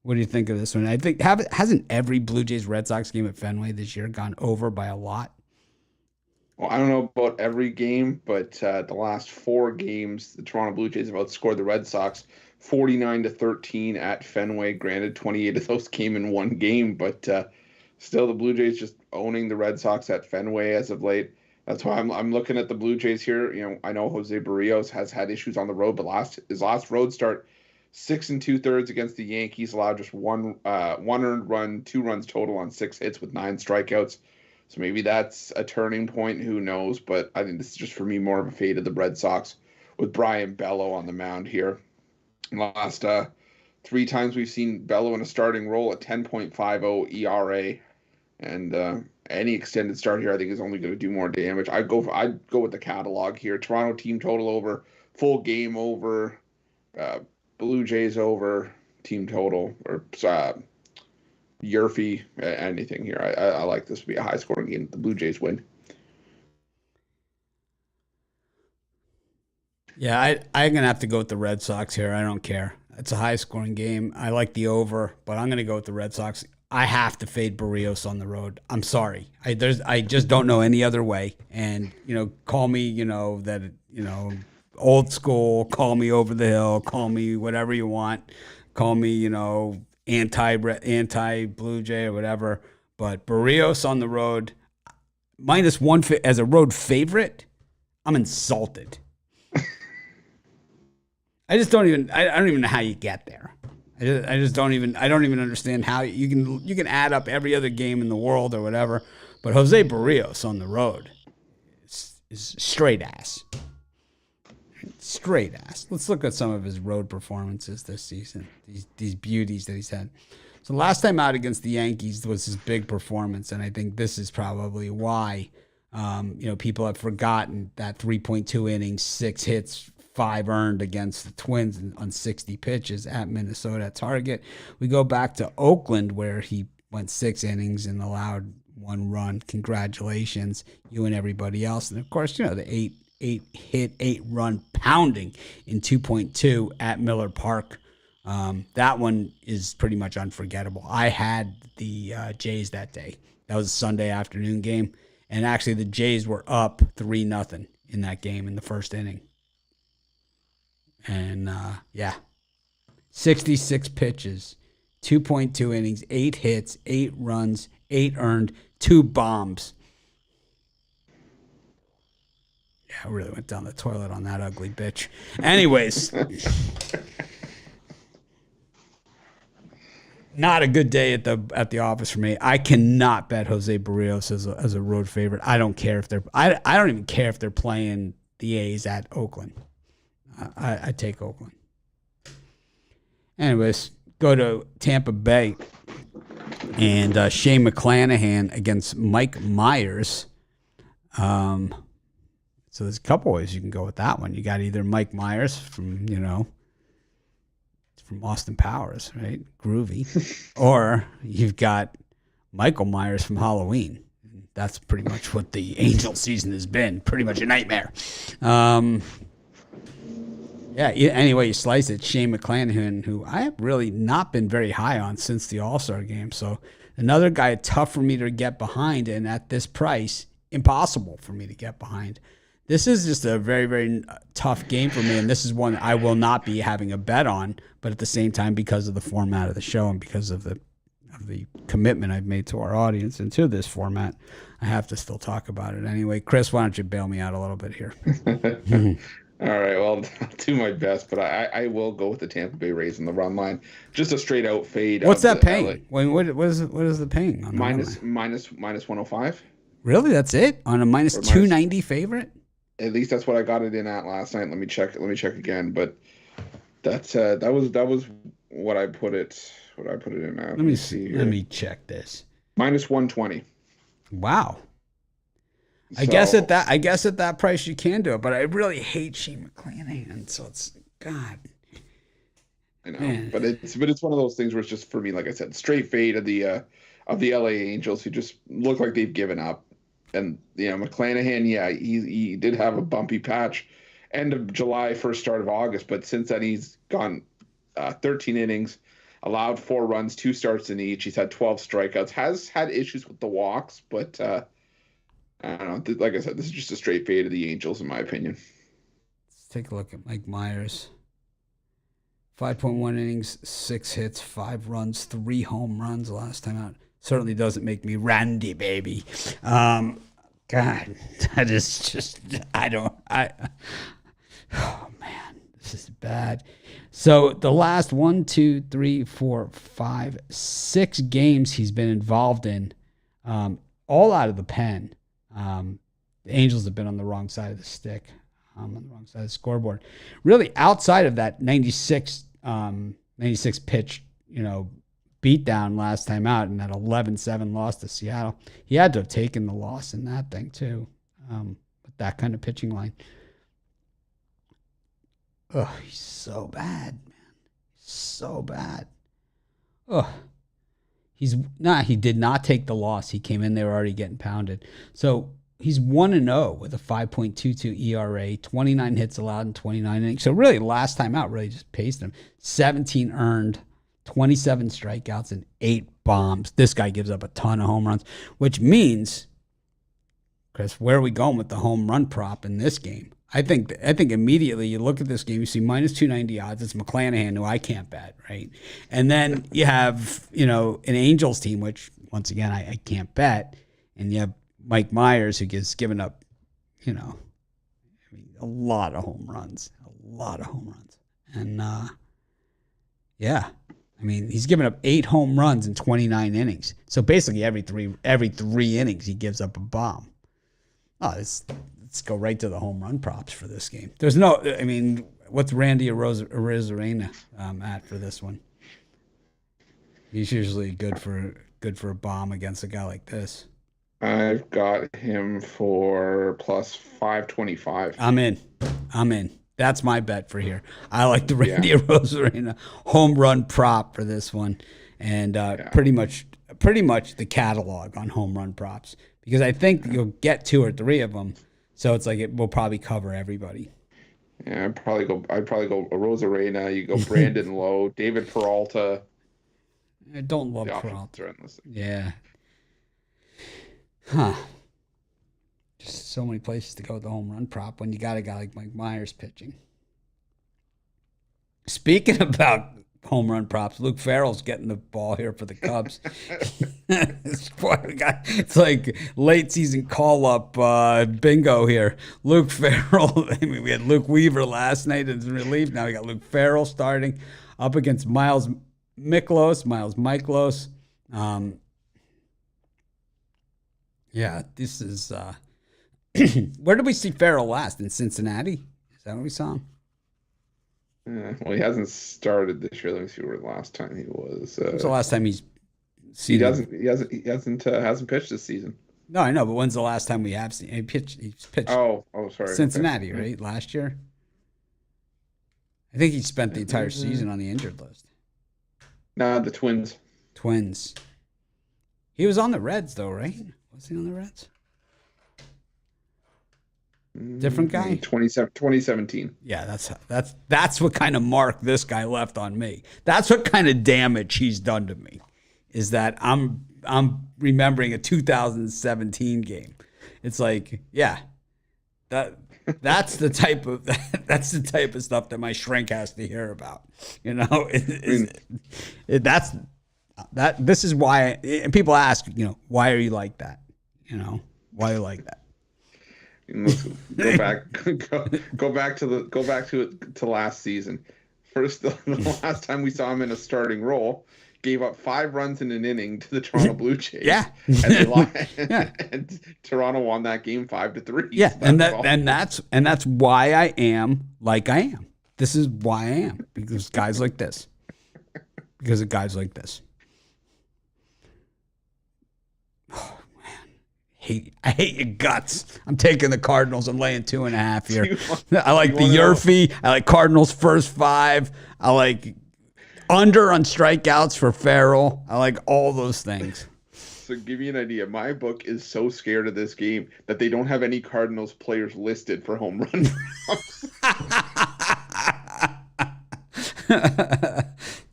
What do you think of this one? I think hasn't every Blue Jays Red Sox game at Fenway this year gone over by a lot? Well, I don't know about every game, but the last 4 games, the Toronto Blue Jays have outscored the Red Sox 49-13 at Fenway. Granted, 28 of those came in one game, but still the Blue Jays just owning the Red Sox at Fenway as of late. That's why I'm looking at the Blue Jays here. I know Jose Barrios has had issues on the road, but his last road start, 6 2/3 against the Yankees, allowed just one earned run, 2 runs total on 6 hits with 9 strikeouts. So maybe that's a turning point. Who knows? But I think this is just for me more of a fade of the Red Sox with Brian Bello on the mound here. Last 3 times we've seen Bello in a starting role at 10.50 ERA, and any extended start here I think is only going to do more damage. I'd go with the catalog here. Toronto team total over, full game over, Blue Jays over, team total, or Yurfie, anything here. I like this to be a high-scoring game. The Blue Jays win. Yeah, I'm going to have to go with the Red Sox here. I don't care. It's a high-scoring game. I like the over, but I'm going to go with the Red Sox. I have to fade Barrios on the road. I'm sorry. I just don't know any other way. And, call me, old school, call me over the hill, call me whatever you want, call me, anti Blue Jay or whatever. But Barrios on the road, minus 1 as a road favorite, I'm insulted. I don't even know how you get there. I don't even understand how you can add up every other game in the world or whatever. But Jose Barrios on the road is straight ass. Straight ass. Let's look at some of his road performances this season. These beauties that he's had. So last time out against the Yankees was his big performance, and I think this is probably why people have forgotten that 3.2 innings, 6 hits, 5 earned against the Twins on 60 pitches at Minnesota at Target. We go back to Oakland where he went 6 innings and allowed 1 run. Congratulations, you and everybody else. And of course, the 8 run pounding in 2.2 at Miller Park. That one is pretty much unforgettable. I had the Jays that day. That was a Sunday afternoon game. And actually the Jays were up 3-0 in that game in the first inning. And 66 pitches, 2.2 innings, 8 hits, 8 runs, 8 earned, 2 bombs. Yeah, I really went down the toilet on that ugly bitch. Anyways, not a good day at the office for me. I cannot bet Jose Barrios as a road favorite. I don't care if they're. I don't even care if they're playing the A's at Oakland. I take Oakland. Anyways, go to Tampa Bay and Shane McClanahan against Mike Myers. So there's a couple ways you can go with that one. You got either Mike Myers from Austin Powers, right? Groovy. Or you've got Michael Myers from Halloween. That's pretty much what the Angel season has been. Pretty much a nightmare. Any way you slice it, Shane McClanahan, who I have really not been very high on since the All-Star game. So another guy tough for me to get behind, and at this price, impossible for me to get behind. This is just a very, very tough game for me, and this is one I will not be having a bet on. But at the same time, because of the format of the show and because of the commitment I've made to our audience and to this format, I have to still talk about it anyway. Chris, why don't you bail me out a little bit here? All right, well, I'll do my best, but I will go with the Tampa Bay Rays in the run line. Just a straight out fade. What's that paying? What is the paying on minus 105? Really? That's it? On a minus 290 favorite? At least that's what I got it in at last night. Let me check again, but that's that was what I put it in at. Let me see here. Let me check this. Minus 120. Wow. I guess at that price you can do it, but I really hate Shane McClanahan, so it's God. I know, man. but it's one of those things where it's just, for me, like I said, straight fade of the LA Angels, who just look like they've given up. And McClanahan, yeah, he did have a bumpy patch, end of July, first start of August, but since then he's gone 13 innings, allowed 4 runs, 2 starts in each. He's had 12 strikeouts, has had issues with the walks, but I don't know. Like I said, this is just a straight fade of the Angels, in my opinion. Let's take a look at Mike Myers. 5.1 innings, 6 hits, 5 runs, 3 home runs last time out. Certainly doesn't make me Randy, baby. God, that is just, oh man, this is bad. So the last 6 games he's been involved in, all out of the pen. The Angels have been on the wrong side of the stick, on the wrong side of the scoreboard. Really, outside of that 96 pitch, beat down last time out and that 11-7 loss to Seattle, he had to have taken the loss in that thing too. With that kind of pitching line. Oh, he's so bad, man. So bad. Oh, he did not take the loss. He came in, they were already getting pounded. So he's 1-0 with a 5.22 ERA, 29 hits allowed in 29 innings. So really, last time out really just paced him. 17 earned, 27 strikeouts, and 8 bombs. This guy gives up a ton of home runs, which means, Chris, where are we going with the home run prop in this game? I think immediately you look at this game, you see minus 290 odds. It's McClanahan, who I can't bet, right? And then you have, an Angels team, which, once again, I can't bet. And you have Mike Myers, who gets given up, a lot of home runs. And, he's given up 8 home runs in 29 innings. So basically every three innings he gives up a bomb. Oh, let's go right to the home run props for this game. There's what's Randy Arozarena at for this one? He's usually good for a bomb against a guy like this. I've got him for plus 525. I'm in. That's my bet for here. I like the Randy Arozarena home run prop for this one, and pretty much the catalog on home run props, because I think you'll get 2 or 3 of them. So it's like it will probably cover everybody. Yeah, I'd probably go Arozarena. You go Brandon Lowe, David Peralta. I don't love Peralta. Yeah. Huh. Just so many places to go with the home run prop when you got a guy like Mike Myers pitching. Speaking about home run props, Luke Farrell's getting the ball here for the Cubs. It's like late season call up bingo here. Luke Farrell. We had Luke Weaver last night as relief. Now we got Luke Farrell starting up against Miles Mikolas. This is. Where did we see Farrell last? In Cincinnati? Is that where we saw him? Well, he hasn't started this year. Let me see where the last time he was. When's the last time he's seen him? He hasn't pitched this season. No, I know, but when's the last time we have seen him? He's pitched. Oh, sorry. Cincinnati, right? Last year. I think he spent the entire season on the injured list. Nah, the Twins. He was on the Reds, though, right? Was he on the Reds? Different guy? 2017. Yeah, that's what kind of mark this guy left on me. That's what kind of damage he's done to me. Is that I'm remembering a 2017 game. It's like, that's the type of stuff that my shrink has to hear about. You know, this is why. And people ask, why are you like that? Why are you like that? Let's go back. Go back to last season. First, the last time we saw him in a starting role, gave up 5 runs in an inning to the Toronto Blue Jays. Yeah, and Toronto won that game 5-3. Yeah, and that's why I am like I am. This is why I am, because guys like this. Because of guys like this. Oh man, I hate your guts. I'm taking the Cardinals. I'm laying 2.5 here. I like the Yurfie. I like Cardinals first 5. I like under on strikeouts for Farrell. I like all those things. So give you an idea. My book is so scared of this game that they don't have any Cardinals players listed for home run.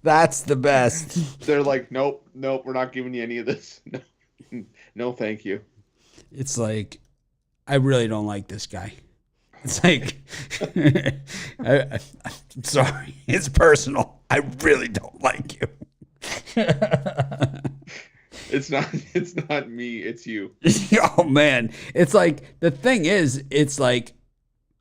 That's the best. They're like, nope, we're not giving you any of this. No, thank you. It's like, I really don't like this guy. It's like, I'm sorry. It's personal. I really don't like you. It's not me. It's you. Oh man. It's like, the thing is, it's like,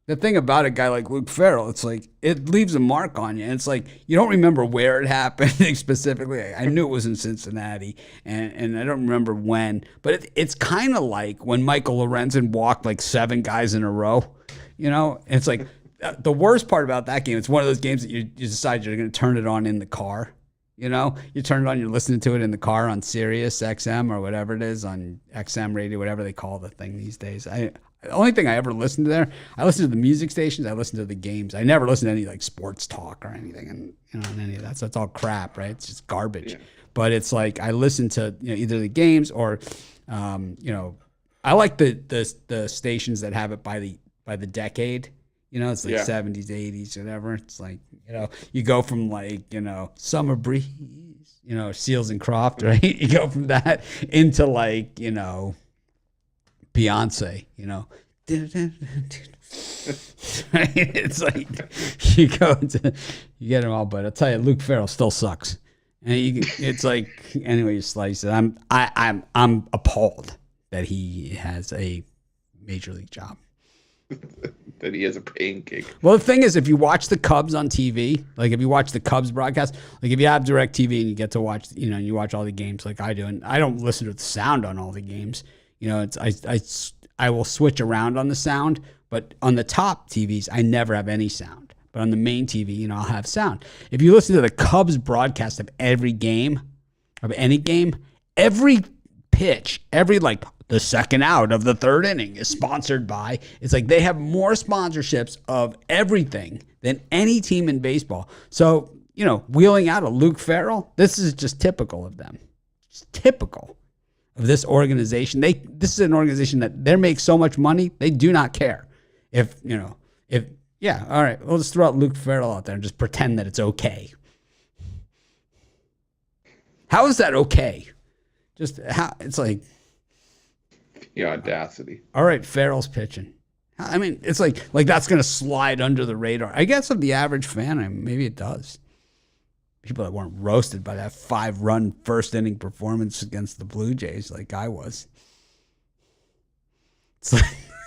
the thing about a guy like Luke Farrell, it's like, it leaves a mark on you. And it's like, you don't remember where it happened specifically. I knew it was in Cincinnati, and I don't remember when. But it's kind of like when Michael Lorenzen walked like 7 guys in a row. It's like, the worst part about that game, it's one of those games that you decide you're going to turn it on in the car. You turn it on, you're listening to it in the car on Sirius XM or whatever it is, on XM radio, whatever they call the thing these days. The only thing I ever listened to there, I listened to the music stations, I listened to the games. I never listened to any like sports talk or anything, and any of that. So it's all crap, right? It's just garbage. Yeah. But it's like I listen to either the games or, I like the stations that have it by the decade. It's like 70s, 80s, whatever. It's like, you go from like, Summer Breeze, Seals and Croft, right? You go from that into like, Beyonce, right? It's like you get them all, but I'll tell you, Luke Farrell still sucks. And it's like, anyway, you slice it. I'm appalled that he has a major league job. That he has a paying gig. Well, the thing is, if you watch the Cubs on TV, like if you watch the Cubs broadcast, like if you have DirecTV and you get to watch, you watch all the games like I do, and I don't listen to the sound on all the games. I will switch around on the sound, but on the top TVs, I never have any sound. But on the main TV, I'll have sound. If you listen to the Cubs broadcast of every game, of any game, every pitch, every like the second out of the third inning is sponsored by. It's like they have more sponsorships of everything than any team in baseball. So, wheeling out a Luke Farrell, this is just typical of them. It's typical of this organization. This is an organization that they make so much money, they do not care. All right, we'll just throw out Luke Farrell out there and just pretend that it's okay. How is that okay? Just how it's like the audacity. All right, Farrell's pitching. I mean, it's like that's going to slide under the radar. I guess of the average fan, maybe it does. People that weren't roasted by that 5-run first inning performance against the Blue Jays like I was.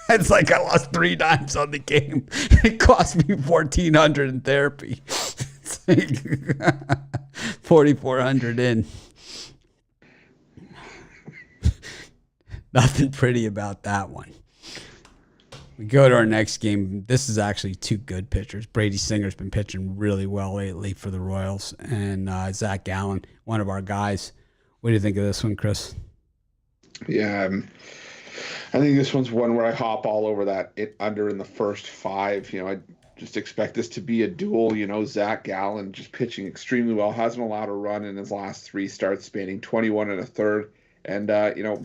It's like I lost 3 times on the game. It cost me $1,400 in therapy. It's like $4,400 in. Nothing pretty about that one. We go to our next game. This is actually 2 good pitchers. Brady Singer's been pitching really well lately for the Royals. And Zach Gallen, one of our guys. What do you think of this one, Chris? Yeah, I think this one's one where I hop all over that under in the first 5. I just expect this to be a duel. Zach Gallen just pitching extremely well. Hasn't allowed a run in his last 3 starts, spanning 21 1/3. And,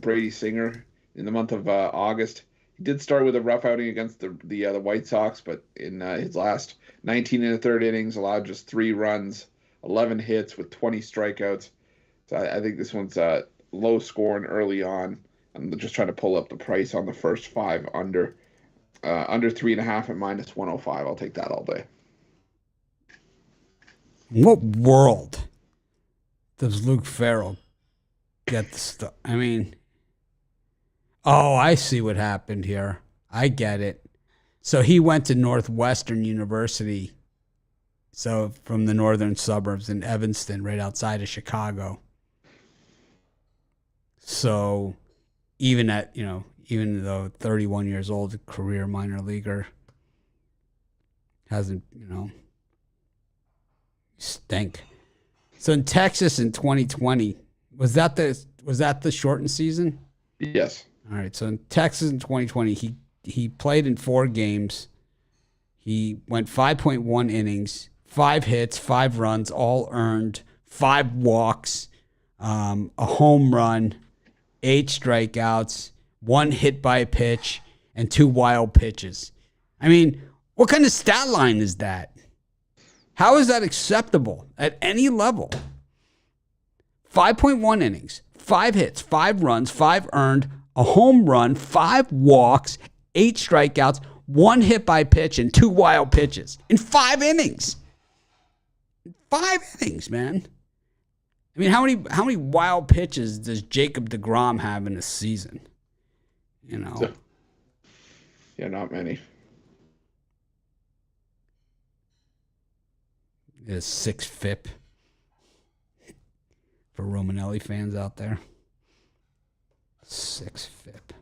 Brady Singer in the month of August, he did start with a rough outing against the White Sox, but in his last 19 1/3 innings, allowed just 3 runs, 11 hits with 20 strikeouts. So I think this one's low scoring early on. I'm just trying to pull up the price on the first 5 under. Under 3.5 at -105. I'll take that all day. In what world does Luke Farrell get the stuff? I mean, oh, I see what happened here. I get it. So he went to Northwestern University, so from the northern suburbs in Evanston, right outside of Chicago. So even even though 31 years old, career minor leaguer, hasn't, stink. So in Texas in 2020, was that the shortened season? Yes. All right. So in Texas in 2020, he played in 4 games. He went 5.1 innings, 5 hits, 5 runs, all earned, 5 walks, a home run, 8 strikeouts, 1 hit by a pitch, and 2 wild pitches. I mean, what kind of stat line is that? How is that acceptable at any level? 5.1 innings, 5 hits, 5 runs, 5 earned, a home run, 5 walks, 8 strikeouts, 1 hit by pitch, and 2 wild pitches in 5 innings. 5 innings, man. I mean, how many wild pitches does Jacob deGrom have in a season? Yeah, not many. Is 6 FIP for Romanelli fans out there. 6 FIP.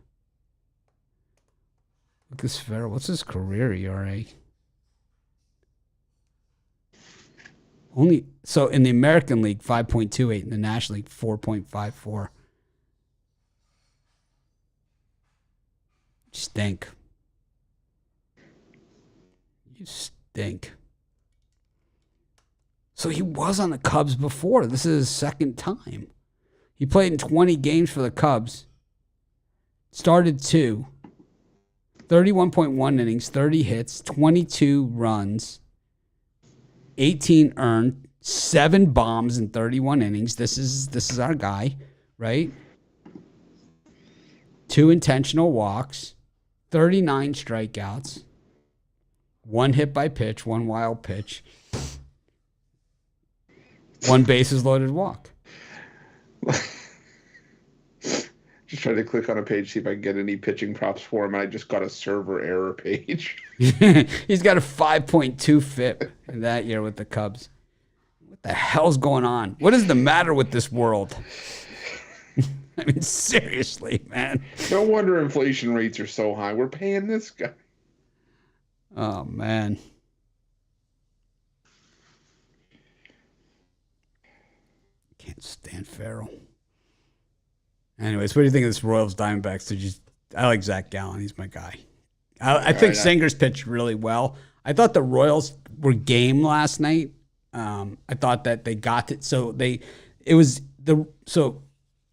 Lucas Farrell, what's his career ERA? Only so in the American League 5.28, in the National League 4.54. Stink. You stink. So he was on the Cubs before. This is his second time. He played in 20 games for the Cubs. Started 2. 31.1 innings, 30 hits, 22 runs, 18 earned, 7 bombs in 31 innings. This is our guy, right? 2 intentional walks, 39 strikeouts, 1 hit by pitch, 1 wild pitch, 1 bases loaded walk. Just trying to click on a page, see if I can get any pitching props for him. And I just got a server error page. He's got a 5.2 FIP in that year with the Cubs. What the hell's going on? What is the matter with this world? I mean, seriously, man. No wonder inflation rates are so high. We're paying this guy. Oh, man. Can't stand Farrell. Anyways, what do you think of this Royals Diamondbacks? I like Zach Gallen. He's my guy. I think Singer's pitched really well. I thought the Royals were game last night. I thought that they got it. So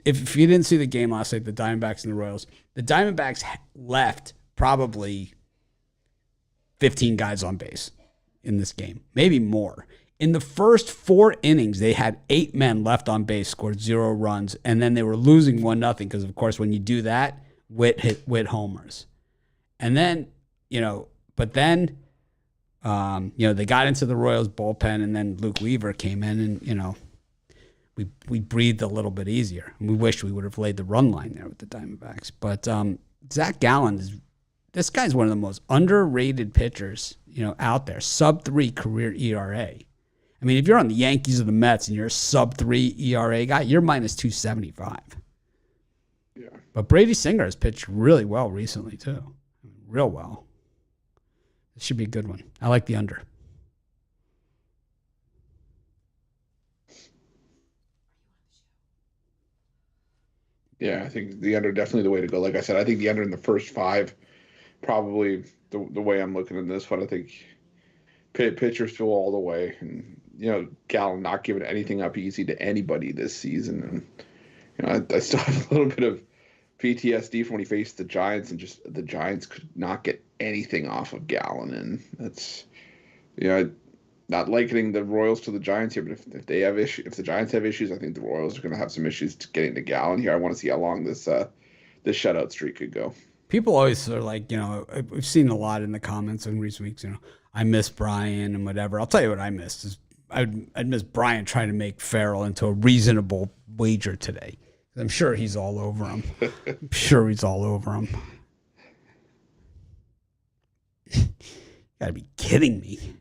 if you didn't see the game last night, the Diamondbacks and the Diamondbacks left probably 15 guys on base in this game, maybe more. In the first 4 innings, they had 8 men left on base, scored 0 runs, and then they were losing 1-0 because, of course, when you do that, Witt hit homers. And then, they got into the Royals bullpen, and then Luke Weaver came in, and, we breathed a little bit easier. We wish we would have laid the run line there with the Diamondbacks. But Zach Gallen this guy's one of the most underrated pitchers, out there. Sub-3 career ERA. I mean, if you're on the Yankees or the Mets and you're a sub-3 ERA guy, you're -275. Yeah. But Brady Singer has pitched really well recently, too. Real well. This should be a good one. I like the under. Yeah, I think the under definitely the way to go. Like I said, I think the under in the first 5, probably the way I'm looking at this one. I think pitchers fill all the way, and Gallen not giving anything up easy to anybody this season, and I still have a little bit of PTSD from when he faced the Giants, and just the Giants could not get anything off of Gallen, and that's not likening the Royals to the Giants here, but if they have if the Giants have issues, I think the Royals are going to have some issues getting to Gallen here. I want to see how long this shutout streak could go. People always are like, we've seen a lot in the comments in recent weeks, I miss Brian and whatever. I'll tell you what I missed is I'd miss Brian trying to make Farrell into a reasonable wager today. I'm sure he's all over him. Gotta be kidding me.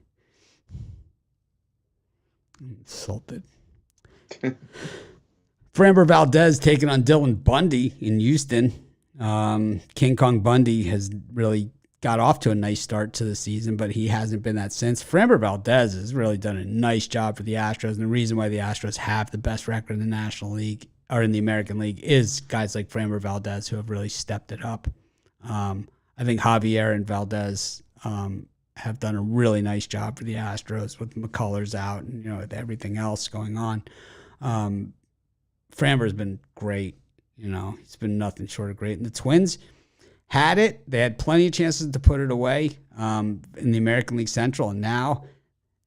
I'm insulted. Framber Valdez taking on Dylan Bundy in Houston. King Kong Bundy has really got off to a nice start to the season, but he hasn't been that since. Framber Valdez has really done a nice job for the Astros, and the reason why the Astros have the best record in the National League or in the American League is guys like Framber Valdez who have really stepped it up. I think Javier and Valdez have done a really nice job for the Astros with McCullers out and with everything else going on. Framber's been great. He's been nothing short of great. And the Twins had it. They had plenty of chances to put it away in the American League Central, and now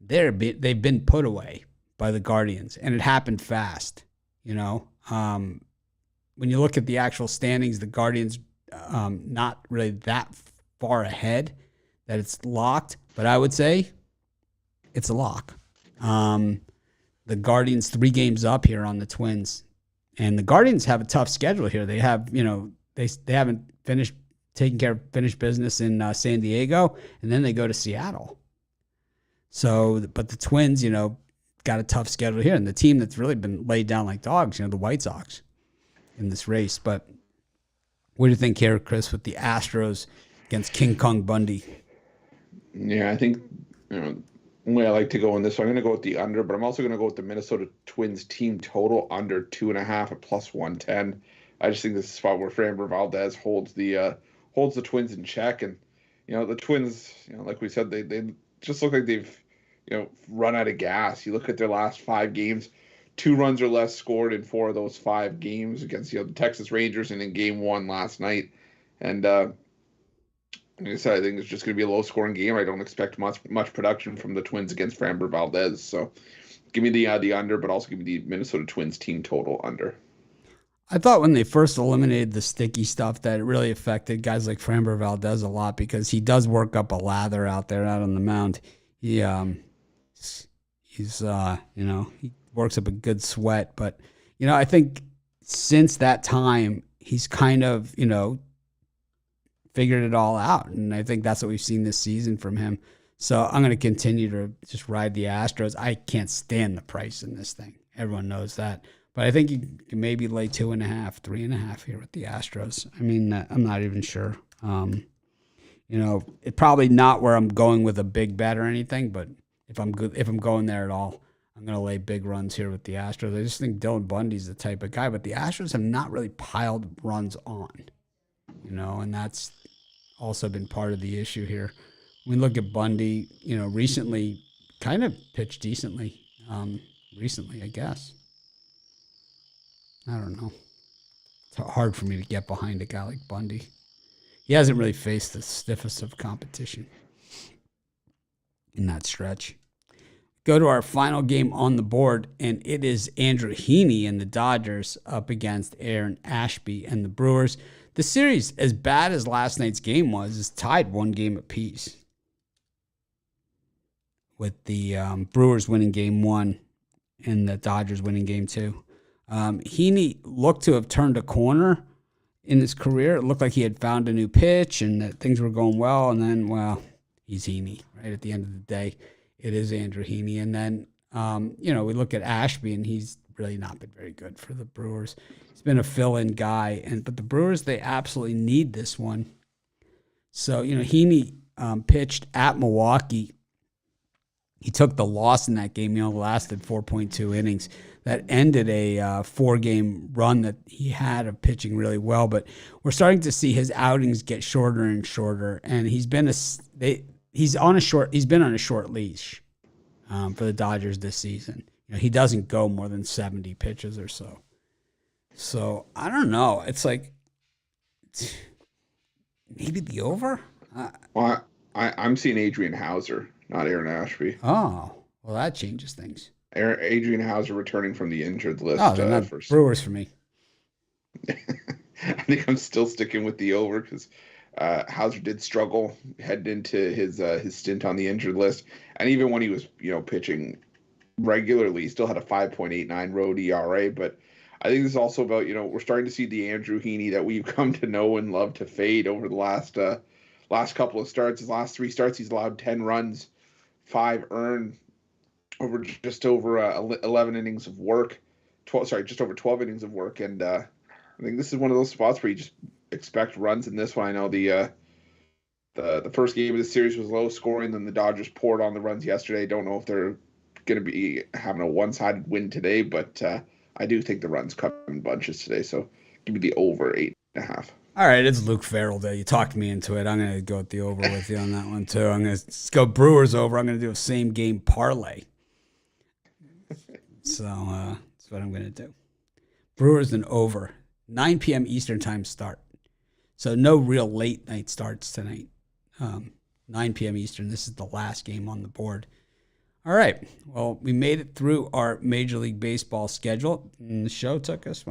they've been put away by the Guardians, and it happened fast. When you look at the actual standings, the Guardians not really that far ahead that it's locked, but I would say it's a lock. The Guardians 3 games up here on the Twins, and the Guardians have a tough schedule here. They have, they haven't taken care of finished business in San Diego, and then they go to Seattle. So, but the Twins, got a tough schedule here, and the team that's really been laid down like dogs, the White Sox in this race. But what do you think here, Chris, with the Astros against King Kong Bundy? Yeah, I think the way I like to go in this, so I'm going to go with the under, but I'm also going to go with the Minnesota Twins team total under 2.5 at +110. I just think this is a spot where Framber Valdez holds the Twins in check, and the Twins, like we said, they just look like they've run out of gas. You look at their last 5 games, 2 runs or less scored in 4 of those 5 games against the Texas Rangers and in Game 1 last night, and like I said, I think it's just going to be a low-scoring game. I don't expect much production from the Twins against Framber Valdez. So give me the under, but also give me the Minnesota Twins team total under. I thought when they first eliminated the sticky stuff that it really affected guys like Framber Valdez a lot because he does work up a lather out there out on the mound. He works up a good sweat. But, I think since that time, he's kind of, figured it all out. And I think that's what we've seen this season from him. So I'm going to continue to just ride the Astros. I can't stand the price in this thing. Everyone knows that. But I think you can maybe lay 2.5, 3.5 here with the Astros. I mean, I'm not even sure. It's probably not where I'm going with a big bet or anything, but if I'm going there at all, I'm going to lay big runs here with the Astros. I just think Dylan Bundy's the type of guy, but the Astros have not really piled runs on, and that's also been part of the issue here. When we look at Bundy, recently kind of pitched decently. Recently, I guess. I don't know. It's hard for me to get behind a guy like Bundy. He hasn't really faced the stiffest of competition in that stretch. Go to our final game on the board, and it is Andrew Heaney and the Dodgers up against Aaron Ashby and the Brewers. The series, as bad as last night's game was, is tied 1 game apiece, with the Brewers winning Game 1 and the Dodgers winning Game 2. Heaney looked to have turned a corner in his career. It looked like he had found a new pitch and that things were going well, and then, he's Heaney, right? At the end of the day, it is Andrew Heaney. And then, we look at Ashby, and he's really not been very good for the Brewers. He's been a fill-in guy, but the Brewers, they absolutely need this one. So, Heaney pitched at Milwaukee. He took the loss in that game. Lasted 4.2 innings. That ended a 4-game run that he had of pitching really well. But we're starting to see his outings get shorter and shorter, and he's been on a short leash for the Dodgers this season. He doesn't go more than 70 pitches or so. So I don't know. It's like maybe the over. I'm seeing Adrian Hauser, not Aaron Ashby. Oh, well, that changes things. Adrian Hauser returning from the injured list. Oh, they're not Brewers for me. I think I'm still sticking with the over because Hauser did struggle heading into his stint on the injured list, and even when he was pitching regularly, he still had a 5.89 road ERA. But I think this is also about we're starting to see the Andrew Heaney that we've come to know and love to fade over the last couple of starts. His last 3 starts, he's allowed 10 runs, 5 earned, over just over 11 innings of work. Just over 12 innings of work, and I think this is one of those spots where you just expect runs in this one. I know the first game of the series was low scoring, then the Dodgers poured on the runs yesterday. Don't know if they're going to be having a one-sided win today, but I do think the runs come in bunches today. So give me the over 8.5. All right, it's Luke Farrell Day. You talked me into it. I'm going to go with the over with you on that one too. I'm going to go Brewers over. I'm going to do a same game parlay. So that's what I'm going to do. Brewers and over. 9 p.m. Eastern time start. So no real late night starts tonight. 9 p.m. Eastern. This is the last game on the board. All right. Well, we made it through our Major League Baseball schedule. And the show took us,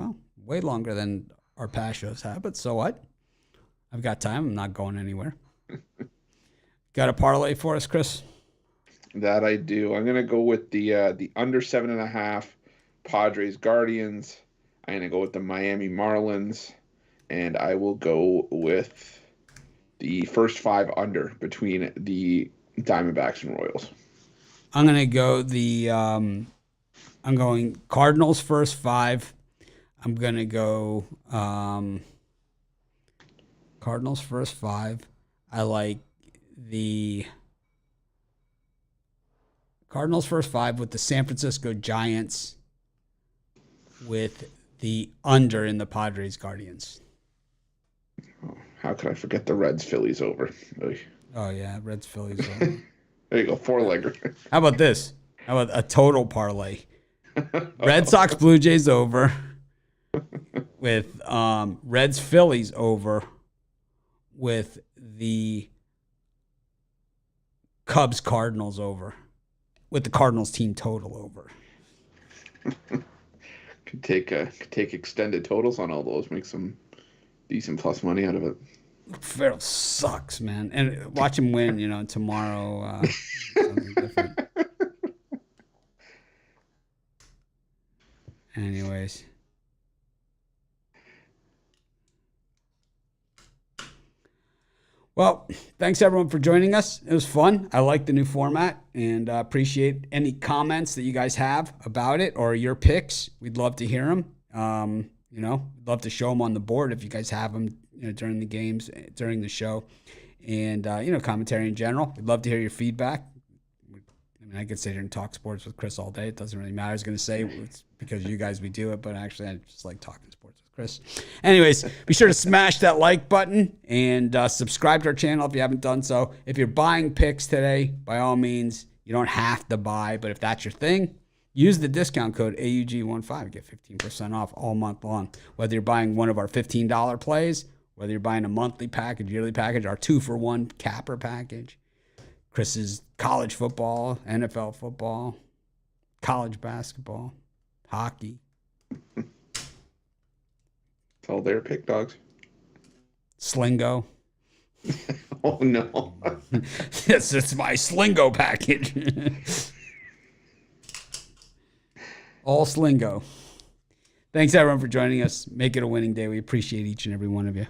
way longer than our past shows have. But so what? I've got time. I'm not going anywhere. Got a parlay for us, Chris? That I do. I'm gonna go with the under 7.5 Padres Guardians. I'm gonna go with the Miami Marlins, and I will go with the first 5 under between the Diamondbacks and Royals. I'm gonna go I'm going Cardinals first 5. I'm gonna go Cardinals first 5. I like the Cardinals first 5 with the San Francisco Giants with the under in the Padres Guardians. Oh, how could I forget the Reds Phillies over? Oy. Oh, yeah, Reds Phillies over. There you go, 4-legger. How about this? How about a total parlay? Red Sox Blue Jays over with Reds Phillies over with the Cubs Cardinals over. With the Cardinals team total over. Could take extended totals on all those, make some decent plus money out of it. Farrell sucks, man. And watch him win, tomorrow. Something different. Anyways. Well, thanks everyone for joining us. It was fun. I like the new format and appreciate any comments that you guys have about it or your picks. We'd love to hear them. We'd love to show them on the board if you guys have them during the games, during the show, and commentary in general. We'd love to hear your feedback. I mean, I could sit here and talk sports with Chris all day. It doesn't really matter. I was going to say it's because you guys, we do it, but actually I just like talking sports with Chris. Anyways, be sure to smash that like button and subscribe to our channel if you haven't done so. If you're buying picks today, by all means, you don't have to buy, but if that's your thing, use the discount code AUG15. Get 15% off all month long. Whether you're buying one of our $15 plays, whether you're buying a monthly package, yearly package, our 2-for-1 capper package, Chris's college football, NFL football, college basketball, hockey. It's all their pick dogs. Slingo. Oh, no. Yes, it's my Slingo package. All Slingo. Thanks, everyone, for joining us. Make it a winning day. We appreciate each and every one of you.